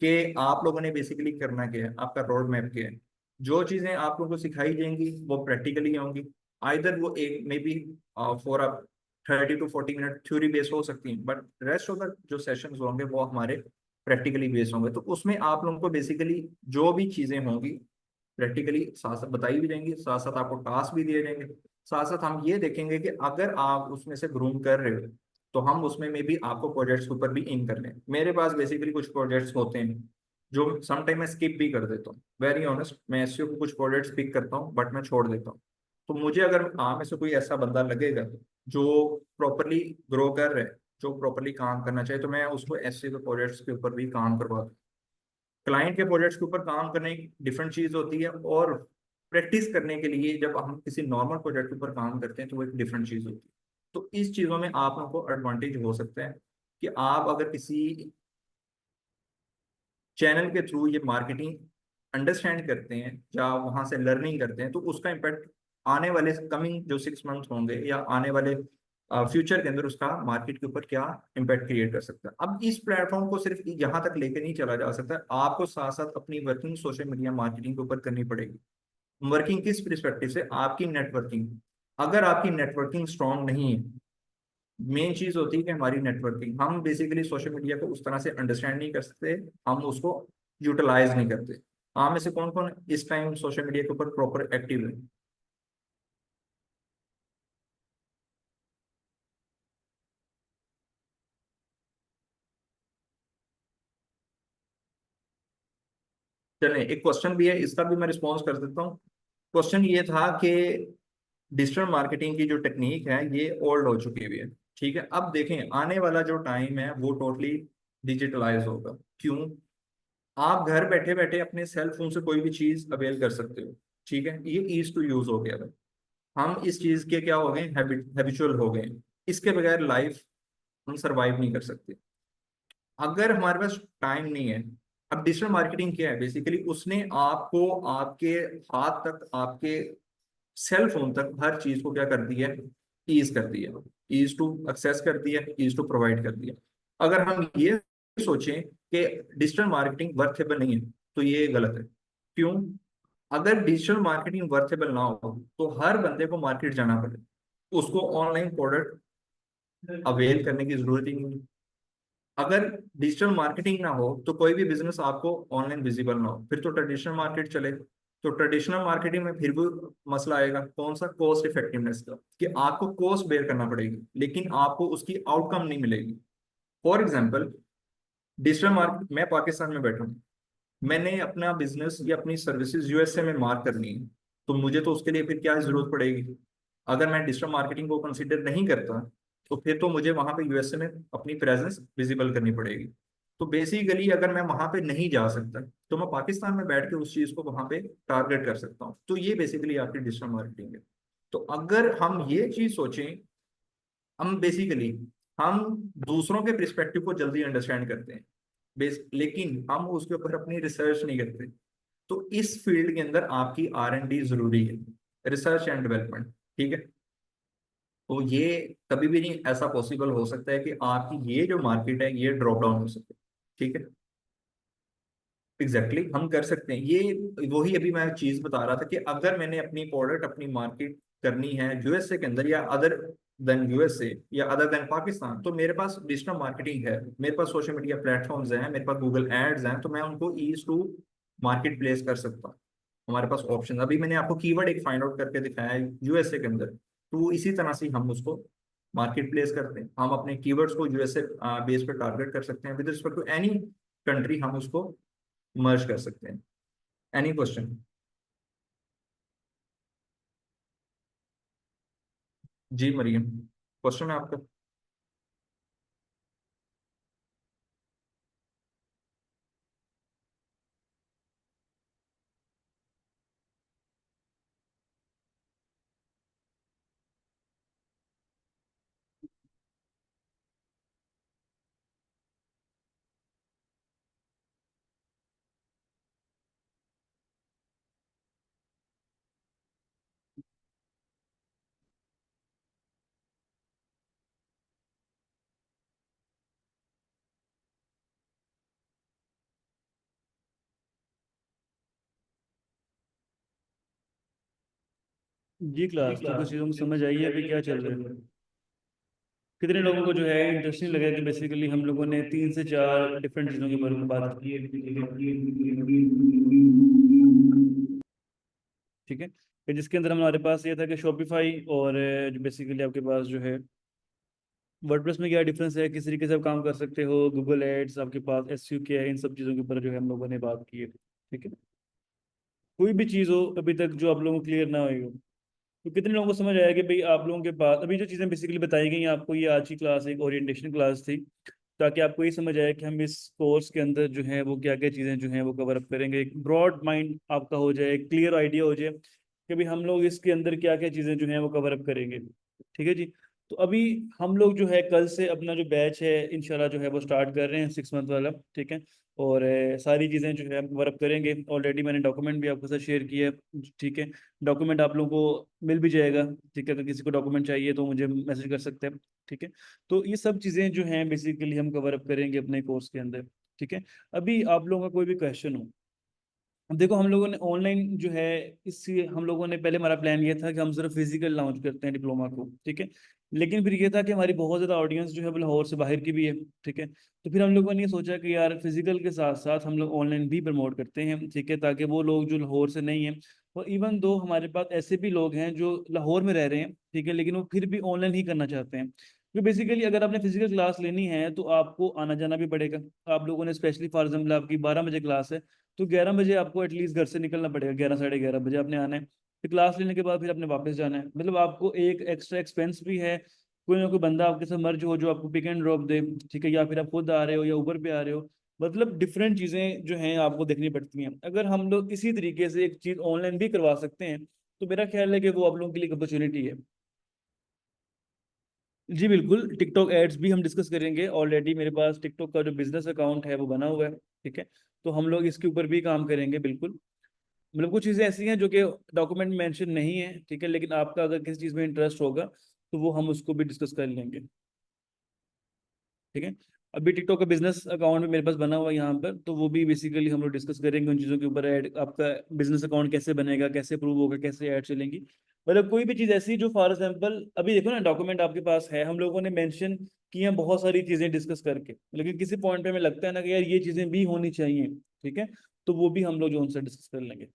के आप लोगों ने बेसिकली करना क्या है, आपका रोड मैप क्या है। जो चीजें आप लोगों को सिखाई जाएंगी वो प्रैक्टिकली होंगी। आइदर वो एक may be for a 30 to 40 minute theory base हो सकती है, बट रेस्ट ऑफ द जो सेशंस होंगे वो हमारे प्रैक्टिकली बेस होंगे। तो उसमें आप लोगों को बेसिकली जो भी चीजें होंगी प्रैक्टिकली साथ साथ बताई भी जाएंगी, साथ साथ आपको टास्क भी दिए जाएंगे। साथ साथ हम ये देखेंगे कि अगर आप उसमें से ग्रूम कर रहे हो तो हम उसमें में भी आपको प्रोजेक्ट्स के ऊपर भी इन कर लें। मेरे पास बेसिकली कुछ प्रोजेक्ट्स होते हैं जो समटाइम मैं स्किप भी कर देता हूँ, वेरी ऑनेस्ट। मैं एसईओ को कुछ प्रोजेक्ट्स पिक करता हूँ बट मैं छोड़ देता हूँ। तो मुझे अगर आप में से कोई ऐसा बंदा लगेगा जो प्रॉपरली ग्रो कर रहा है, जो प्रॉपरली काम करना चाहिए, तो मैं उसको एसईओ के प्रोजेक्ट्स के ऊपर भी काम करवा दूँ। क्लाइंट के प्रोजेक्ट्स के ऊपर काम करने की डिफरेंट चीज होती है, और प्रैक्टिस करने के लिए जब हम किसी नॉर्मल प्रोजेक्ट के ऊपर काम करते हैं तो वो एक डिफरेंट चीज होती है। तो इस चीजों में आप लोगों को एडवांटेज हो सकता है कि आप अगर किसी चैनल के थ्रू ये मार्केटिंग अंडरस्टैंड करते हैं या वहां से लर्निंग करते हैं तो उसका इम्पैक्ट आने वाले कमिंग जो 6 मंथ होंगे या आने वाले फ्यूचर के अंदर उसका मार्केट के ऊपर क्या इम्पैक्ट क्रिएट कर सकता है। अब इस प्लेटफॉर्म को सिर्फ यहाँ तक लेकर नहीं चला जा सकता, आपको साथ साथ अपनी वर्किंग सोशल मीडिया मार्केटिंग के ऊपर करनी पड़ेगी। वर्किंग किस परस्पेक्टिव से, आपकी नेटवर्किंग। अगर आपकी नेटवर्किंग स्ट्रांग नहीं है, मेन चीज होती है कि हमारी नेटवर्किंग, हम बेसिकली सोशल मीडिया को उस तरह से अंडरस्टैंड नहीं कर सकते, हम उसको यूटिलाइज नहीं करते। आप में से कौन कौन इस टाइम सोशल मीडिया के ऊपर प्रॉपर एक्टिव है। चलें, एक क्वेश्चन भी है, इसका भी मैं रिस्पॉन्स कर देता हूँ। क्वेश्चन ये था कि डिजिटल मार्केटिंग की जो टेक्निक है ये ओल्ड हो चुकी हुई है, ठीक है। अब देखें आने वाला जो टाइम है वो टोटली डिजिटलाइज होगा। क्यों, आप घर बैठे बैठे अपने सेल फोन से कोई भी चीज अवेल कर सकते हो, ठीक है। ये ईज टू यूज हो गया है। हम इस चीज के क्या हो गए, हैबिचुअल हो गए। इसके बगैर लाइफ हम सरवाइव नहीं कर सकते अगर हमारे पास टाइम नहीं है। अब डिजिटल मार्केटिंग क्या है, बेसिकली उसने आपको आपके हाथ तक, आपके सेल फोन तक हर चीज को क्या कर दिया है, ईज कर दिया, ईज टू एक्सेस कर दिया, ईज टू प्रोवाइड कर दिया। अगर हम ये सोचें कि डिजिटल मार्केटिंग वर्थेबल नहीं है तो ये गलत है। क्यों? अगर डिजिटल मार्केटिंग वर्थेबल ना हो तो हर बंदे को मार्केट जाना पड़े, उसको ऑनलाइन प्रोडक्ट अवेल करने की जरूरत ही नहीं है। अगर डिजिटल मार्केटिंग ना हो तो कोई भी बिजनेस आपको ऑनलाइन विजिबल ना हो, फिर तो ट्रेडिशनल मार्केट चले। तो ट्रेडिशनल मार्केटिंग में फिर भी मसला आएगा, कौन सा? कॉस्ट इफेक्टिवनेस का, कि आपको कॉस्ट बेयर करना पड़ेगी लेकिन आपको उसकी आउटकम नहीं मिलेगी। फॉर एग्जाम्पल, डिजिटल मार्केट, मैं पाकिस्तान में बैठा हूँ, मैंने अपना बिजनेस या अपनी सर्विसेज यूएसए में मार्क करनी है, तो मुझे तो उसके लिए फिर क्या जरूरत पड़ेगी? अगर मैं डिजिटल मार्केटिंग को कंसीडर नहीं करता तो फिर तो मुझे वहां पे यूएसए में अपनी प्रेजेंस विजिबल करनी पड़ेगी। तो बेसिकली अगर मैं वहां पे नहीं जा सकता तो मैं पाकिस्तान में बैठ के उस चीज को वहां पे टारगेट कर सकता हूँ। तो ये बेसिकली आपकी डिजिटल मार्केटिंग है। तो अगर हम ये चीज सोचें, हम बेसिकली हम दूसरों के पर्सपेक्टिव को जल्दी अंडरस्टैंड करते हैं लेकिन हम उसके ऊपर अपनी रिसर्च नहीं करते। तो इस फील्ड के अंदर आपकी R&D जरूरी है, रिसर्च एंड डेवलपमेंट। ठीक है। तो ये कभी भी नहीं ऐसा पॉसिबल हो सकता है कि आपकी ये जो मार्केट है ये ड्रॉप डाउन हो सके। ठीक है। एग्जैक्टली हम कर सकते हैं ये। वही अभी मैं चीज बता रहा था कि अगर मैंने अपनी प्रोडक्ट अपनी मार्केट करनी है यूएसए के अंदर या अदर देन यूएसए या अदर देन पाकिस्तान, तो मेरे पास डिजिटल मार्केटिंग है, मेरे पास सोशल मीडिया प्लेटफॉर्म्स हैं, मेरे पास गूगल एड्स हैं, तो मैं उनको ईज टू मार्केट प्लेस कर सकता हूँ। हमारे पास ऑप्शन, अभी मैंने आपको कीवर्ड एक फाइंड आउट करके दिखाया है यूएसए के अंदर, तो इसी तरह से हम उसको मार्केट प्लेस करते हैं। हम अपने कीवर्ड्स को यूएसए बेस पे टारगेट कर सकते हैं, with respect to any country हम उसको मर्ज कर सकते हैं। Any question? जी मरियम, क्वेश्चन है आपका? जी क्लास, तो कुछ चीज़ों को समझ आई है अभी क्या चल रहा है? कितने लोगों को जो है इंटरेस्ट नहीं लगा कि बेसिकली हम लोगों ने 3 से 4 डिफरेंट चीज़ों के बारे में बात की है? ठीक है, कि जिसके अंदर हमारे पास ये था कि शॉपिफाई और जो बेसिकली आपके पास जो है वर्डप्रेस में क्या डिफरेंस है, किस तरीके से आप काम कर सकते हो, गूगल एड्स, आपके पास एसईओ क्या है, इन सब चीज़ों के ऊपर जो है हम लोगों ने बात की है। ठीक है, कोई भी चीज़ हो अभी तक जो आप लोगों को क्लियर ना हुई हो, तो कितने लोगों को समझ आया कि भाई आप लोगों के पास अभी जो चीज़ें बेसिकली बताई गई आपको, ये आज की क्लास एक ओरिएंटेशन क्लास थी, ताकि आपको ये समझ आए कि हम इस कोर्स के अंदर जो है वो क्या क्या चीज़ें जो हैं वो कवर अप करेंगे, एक ब्रॉड माइंड आपका हो जाए, एक क्लियर आइडिया हो जाए कि भाई हम लोग इसके अंदर क्या क्या चीज़ें जो हैं वो कवर अप करेंगे। ठीक है जी। तो अभी हम लोग जो है कल से अपना जो बैच है इंशाल्लाह जो है वो स्टार्ट कर रहे हैं 6 मंथ वाला। ठीक है, और सारी चीज़ें जो है हम कवर अप करेंगे। ऑलरेडी मैंने डॉक्यूमेंट भी आपके साथ शेयर किया है। ठीक है, डॉक्यूमेंट आप लोगों को मिल भी जाएगा। ठीक है, अगर किसी को डॉक्यूमेंट चाहिए तो मुझे मैसेज कर सकते हैं। ठीक है, तो ये सब चीज़ें जो हैं बेसिकली हम कवर अप करेंगे अपने कोर्स के अंदर। ठीक है, अभी आप लोगों का कोई भी क्वेश्चन हो, अब देखो हम लोगों ने ऑनलाइन जो है, इससे हम लोगों ने पहले हमारा प्लान ये था कि हम सिर्फ फिजिकल लॉन्च करते हैं डिप्लोमा को। ठीक है, लेकिन फिर ये था कि हमारी बहुत ज़्यादा ऑडियंस जो है वो लाहौर से बाहर की भी है। ठीक है, तो फिर हम लोगों ने ये सोचा कि यार फिजिकल के साथ साथ हम लोग ऑनलाइन भी प्रमोट करते हैं। ठीक है, ताकि वो लोग जो लाहौर से नहीं हैं, और इवन दो हमारे पास ऐसे भी लोग हैं जो लाहौर में रह रहे हैं, ठीक है, लेकिन वो फिर भी ऑनलाइन ही करना चाहते हैं। तो बेसिकली अगर आपने फिजिकल क्लास लेनी है तो आपको आना जाना भी पड़ेगा। आप लोगों ने स्पेशली फॉर एग्जाम्पल आपकी 12 बजे क्लास है, तो 11 बजे आपको एटलीस्ट घर से निकलना पड़ेगा, 11 साढ़े 11 बजे आपने आना है। फिर क्लास लेने के बाद फिर आपने वापस जाना है, मतलब आपको एक एक्स्ट्रा एक्सपेंस भी है। कोई ना कोई बंदा आपके साथ मर्ज हो जो आपको पिक एंड ड्रॉप दे। ठीक है, या फिर आप खुद आ रहे हो या ऊबर पे आ रहे हो, मतलब डिफरेंट चीज़ें जो हैं आपको देखनी पड़ती हैं। अगर हम लोग इसी तरीके से एक चीज़ ऑनलाइन भी करवा सकते हैं तो मेरा ख्याल है कि वो आप लोगों के लिए अपॉर्चुनिटी है। जी बिल्कुल, टिकटॉक एड्स भी हम डिस्कस करेंगे। ऑलरेडी मेरे पास टिकटॉक का जो बिजनेस अकाउंट है वो बना हुआ है। ठीक है, तो हम लोग इसके ऊपर भी काम करेंगे बिल्कुल। मतलब कुछ चीज़ें ऐसी हैं जो कि डॉक्यूमेंट में मेंशन नहीं है। ठीक है, लेकिन आपका अगर किसी चीज़ में इंटरेस्ट होगा तो वो हम उसको भी डिस्कस कर लेंगे। ठीक है, अभी टिकटॉक का बिजनेस अकाउंट भी मेरे पास बना हुआ है यहाँ पर, तो वो भी बेसिकली हम लोग डिस्कस करेंगे उन चीज़ों के ऊपर। ऐड आपका बिजनेस अकाउंट कैसे बनेगा, कैसे प्रूव होगा, कैसे ऐड चलेंगी, मतलब कोई भी चीज़ ऐसी जो फॉर एग्जाम्पल अभी देखो ना डॉक्यूमेंट आपके पास है, हम लोगों ने मेंशन की हैं बहुत सारी चीज़ें डिस्कस करके, लेकिन किसी पॉइंट पे हमें लगता है ना कि यार ये चीज़ें भी होनी चाहिए, ठीक है, तो वो भी हम लोग जो उनसे डिस्कस कर लेंगे।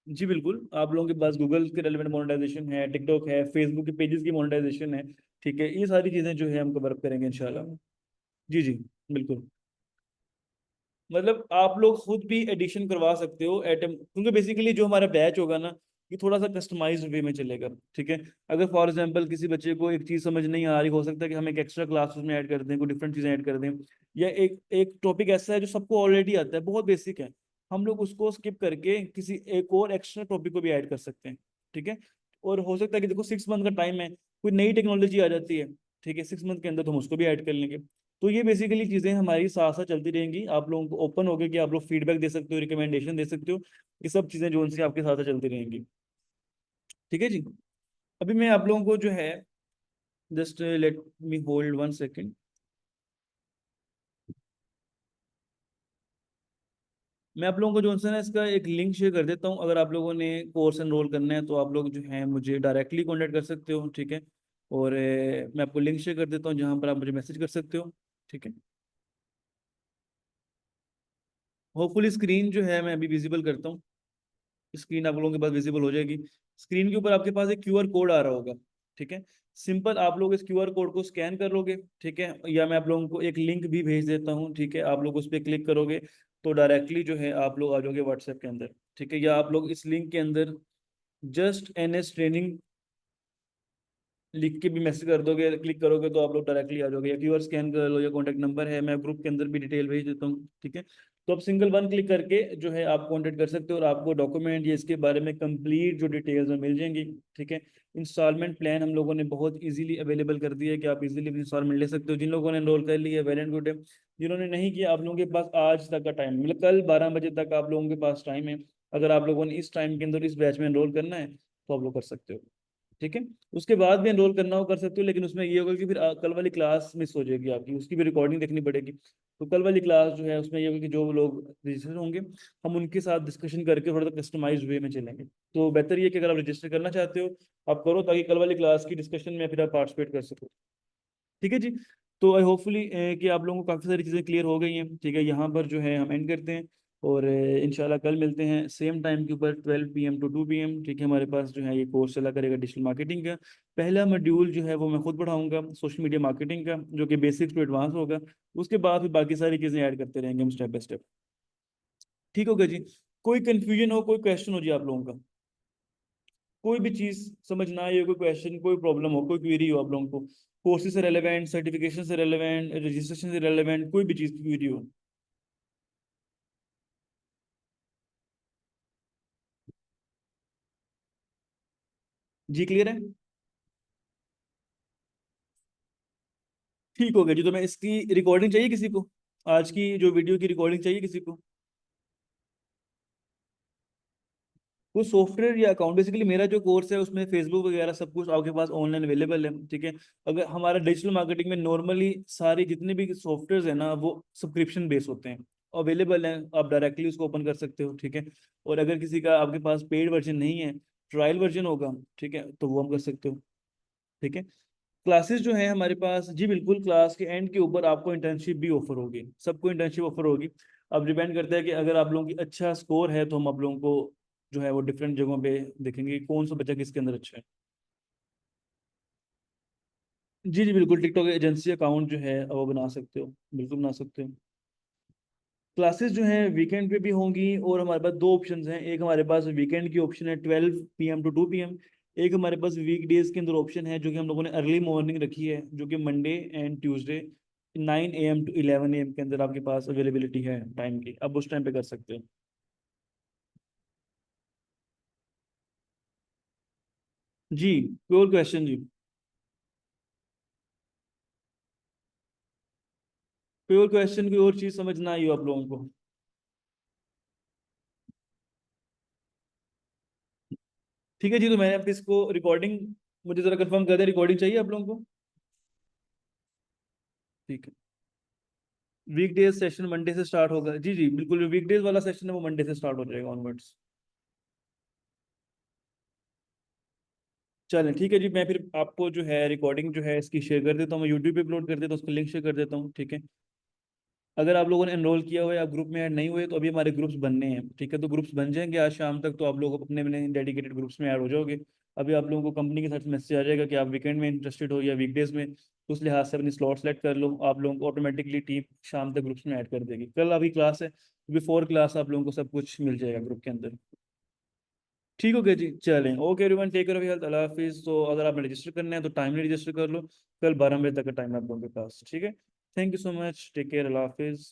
जी बिल्कुल, आप लोगों के पास गूगल के रेलेवेंट मोनेटाइजेशन है, टिकटॉक है, फेसबुक के पेजेस की मोनेटाइजेशन है, ठीक है, ये सारी चीज़ें जो है हम कवर अप करेंगे इंशाल्लाह। जी जी बिल्कुल। मतलब आप लोग खुद भी एडिशन करवा सकते हो एटम, क्योंकि बेसिकली जो हमारा बैच होगा ना, ये थोड़ा सा कस्टमाइज्ड वे में चलेगा, ठीक है। अगर फॉर एग्जांपल किसी बच्चे को एक चीज़ समझ नहीं आ रही, हो सकता है कि हम एक एक्स्ट्रा क्लास उसमें ऐड कर दें, कोई डिफरेंट चीज़ें ऐड कर दें, या एक एक टॉपिक ऐसा है जो सबको ऑलरेडी आता है, बहुत बेसिक है, हम लोग उसको स्किप करके किसी एक और एक्स्ट्रा टॉपिक को भी ऐड कर सकते हैं, ठीक है। और हो सकता है कि देखो 6 मंथ का टाइम है, कोई नई टेक्नोलॉजी आ जाती है, ठीक है, 6 मंथ के अंदर तो हम उसको भी ऐड कर लेंगे। तो ये बेसिकली चीजें हमारी साथ साथ चलती रहेंगी, आप लोगों को ओपन हो गए कि आप लोग फीडबैक दे सकते हो, रिकमेंडेशन दे सकते हो, ये सब चीजें जो उनसे आपके साथ साथ चलती रहेंगी, ठीक है जी। अभी मैं आप लोगों को जो है, just let me hold 1 second, मैं आप लोगों को जो है ना इसका एक लिंक शेयर कर देता हूँ। अगर आप लोगों ने कोर्स एनरोल करना है तो आप लोग जो है मुझे डायरेक्टली कॉन्टेक्ट कर सकते हो, ठीक है। और मैं आपको लिंक शेयर कर देता हूँ जहाँ पर आप मुझे मैसेज कर सकते हो, ठीक है। होपफुली स्क्रीन जो है मैं अभी विजिबल करता हूँ, स्क्रीन आप लोगों के पास विजिबल हो जाएगी। स्क्रीन के ऊपर आपके पास एक क्यूआर कोड आ रहा होगा, ठीक है। सिंपल आप लोग इस क्यूआर कोड को स्कैन कर लोगे, ठीक है, या मैं आप लोगों को एक लिंक भी भेज देता हूँ, ठीक है, आप लोग उस पर क्लिक करोगे तो डायरेक्टली जो है आप लोग आ जाओगे व्हाट्सएप के अंदर, ठीक है। या आप लोग इस लिंक के अंदर जस्ट NS ट्रेनिंग लिख के भी मैसेज कर दोगे, क्लिक करोगे तो आप लोग डायरेक्टली आ जाओगे, या क्यूआर स्कैन कर लो, या कॉन्टैक्ट नंबर है, मैं ग्रुप के अंदर भी डिटेल भेज देता हूँ, ठीक है। तो आप सिंगल वन क्लिक करके जो है आप कॉन्टैक्ट कर सकते हो, और आपको डॉक्यूमेंट या इसके बारे में कंप्लीट जो डिटेल्स में मिल जाएंगी, ठीक है। इंस्टॉलमेंट प्लान हम लोगों ने बहुत इजीली अवेलेबल कर दिया है कि आप इजीली इंस्टॉलमेंट ले सकते हो। जिन लोगों ने एनरोल कर लिया वेल एंड गुड है, जिन्होंने नहीं किया आप लोगों के पास आज तक का टाइम, मतलब कल 12 बजे तक आप लोगों के पास टाइम है। अगर आप लोगों ने इस टाइम के अंदर इस बैच में एनरोल करना है तो आप लोग कर सकते हो, ठीक है। उसके बाद भी एनरोल करना हो कर सकते हो, लेकिन उसमें ये होगा कि फिर कल वाली क्लास मिस हो जाएगी आपकी, उसकी भी रिकॉर्डिंग देखनी पड़ेगी। तो कल वाली क्लास जो है उसमें ये होगा कि जो लोग रजिस्टर होंगे हम उनके साथ डिस्कशन करके थोड़ा सा कस्टमाइज वे में चलेंगे। तो बेहतर ये कि अगर आप रजिस्टर करना चाहते हो आप करो, ताकि कल वाली क्लास की डिस्कशन में फिर आप पार्टिसिपेट कर सको, ठीक है जी। तो आई होपफुली कि आप लोगों को काफ़ी सारी चीज़ें क्लियर हो गई हैं, ठीक है। यहाँ पर जो है हम एंड करते हैं, और इंशाल्लाह कल मिलते हैं सेम टाइम के ऊपर 12 PM to 2 PM, ठीक है। हमारे पास जो है ये कोर्स चला करेगा डिजिटल मार्केटिंग का। पहला मॉड्यूल जो है वो मैं खुद पढ़ाऊंगा सोशल मीडिया मार्केटिंग का, जो कि बेसिक्स टू एडवांस होगा। उसके बाद फिर बाकी सारी चीज़ें ऐड करते रहेंगे हम स्टेप बाय स्टेप, ठीक होगा जी। कोई कंफ्यूजन हो, कोई क्वेश्चन हो जी आप लोगों का, कोई भी चीज़ समझ ना आए, कोई क्वेश्चन, कोई प्रॉब्लम हो, कोई क्वेरी हो आप लोगों को, कोर्सेज से रेलेवेंट, सर्टिफिकेशन से रेलेवेंट, रजिस्ट्रेशन से रेलेवेंट, कोई भी चीज़ की क्वेरी हो। जी क्लियर है, ठीक हो गया जी। तो मैं इसकी रिकॉर्डिंग चाहिए किसी को, आज की जो वीडियो की रिकॉर्डिंग चाहिए किसी को? वो सॉफ्टवेयर या अकाउंट, बेसिकली मेरा जो कोर्स है उसमें फेसबुक वगैरह सब कुछ आपके पास ऑनलाइन अवेलेबल है, ठीक है। अगर हमारा डिजिटल मार्केटिंग में नॉर्मली सारी जितने भी सॉफ्टवेयर है ना वो सब्सक्रिप्शन बेस होते हैं, अवेलेबल हैं, आप डायरेक्टली उसको ओपन कर सकते हो, ठीक है। और अगर किसी का आपके पास पेड वर्जन नहीं है, ट्रायल वर्जन होगा, ठीक है, तो वो हम कर सकते हो, ठीक है। क्लासेस जो है हमारे पास, जी बिल्कुल, क्लास के एंड के ऊपर आपको इंटर्नशिप भी ऑफर होगी, सबको इंटर्नशिप ऑफर होगी। अब डिपेंड करता है कि अगर आप लोगों की अच्छा स्कोर है तो हम आप लोगों को जो है वो डिफरेंट जगहों पे देखेंगे कि कौन सा बच्चा किसके अंदर अच्छा है। जी जी बिल्कुल, टिकटॉक एजेंसी अकाउंट जो है वो बना सकते हो, बिल्कुल बना सकते हो। क्लासेस जो है वीकेंड पे भी होंगी, और हमारे पास दो ऑप्शंस हैं, एक हमारे पास वीकेंड की ऑप्शन है 12 PM to 2 PM, एक हमारे पास वीक डेज के अंदर ऑप्शन है जो कि हम लोगों ने अर्ली मॉर्निंग रखी है, जो कि Monday and Tuesday 9 AM to 11 AM के अंदर आपके पास अवेलेबिलिटी है टाइम की, अब उस टाइम पे कर सकते हो। जी कोई और क्वेश्चन जी, कोई और क्वेश्चन, कोई और चीज़ समझ ना आई हो आप लोगों को? ठीक है जी, तो मैंने अब इसको रिकॉर्डिंग, मुझे जरा कंफर्म कर दे, रिकॉर्डिंग चाहिए आप लोगों को? ठीक है। वीकडेज सेशन मंडे से स्टार्ट होगा, जी जी बिल्कुल, वीकडेज वाला सेशन है वो मंडे से स्टार्ट हो जाएगा ऑनवर्ड्स। चलें ठीक है जी, मैं फिर आपको जो है रिकॉर्डिंग जो है इसकी शेयर कर देता हूँ, मैं यूट्यूब पे अपलोड कर देता हूँ, उसका लिंक शेयर कर देता हूँ, ठीक है। अगर आप लोगों ने एनरोल किया हुआ है या ग्रुप में ऐड नहीं हुए तो अभी हमारे ग्रुप्स बनने हैं, ठीक है, तो ग्रुप्स बन जाएंगे आज शाम तक, तो आप लोग अपने अपने डेडिकेटेड ग्रुप्स में ऐड हो जाओगे। अभी आप लोगों को कंपनी के साथ मैसेज आ जाएगा कि आप वीकेंड में इंटरेस्टेड हो या वीकडेज में, तो उस लिहाज से अपनी स्लॉट सेलेक्ट कर लो, आप लोगों को ऑटोमेटिकली टीम शाम तक ग्रुप्स में ऐड कर देगी। कल अभी क्लास है, बिफोर क्लास आप लोगों को सब कुछ मिल जाएगा ग्रुप के अंदर। ठीक हो गया जी, चलें, okay everyone, take care of health, अल्लाह हाफिज़। तो अगर आपने रजिस्टर करना है तो टाइमली रजिस्टर कर लो, कल 12 बजे तक का टाइम है आप लोगों के पास, ठीक है। Thank you so much, take care, अल्लाह हाफिज़।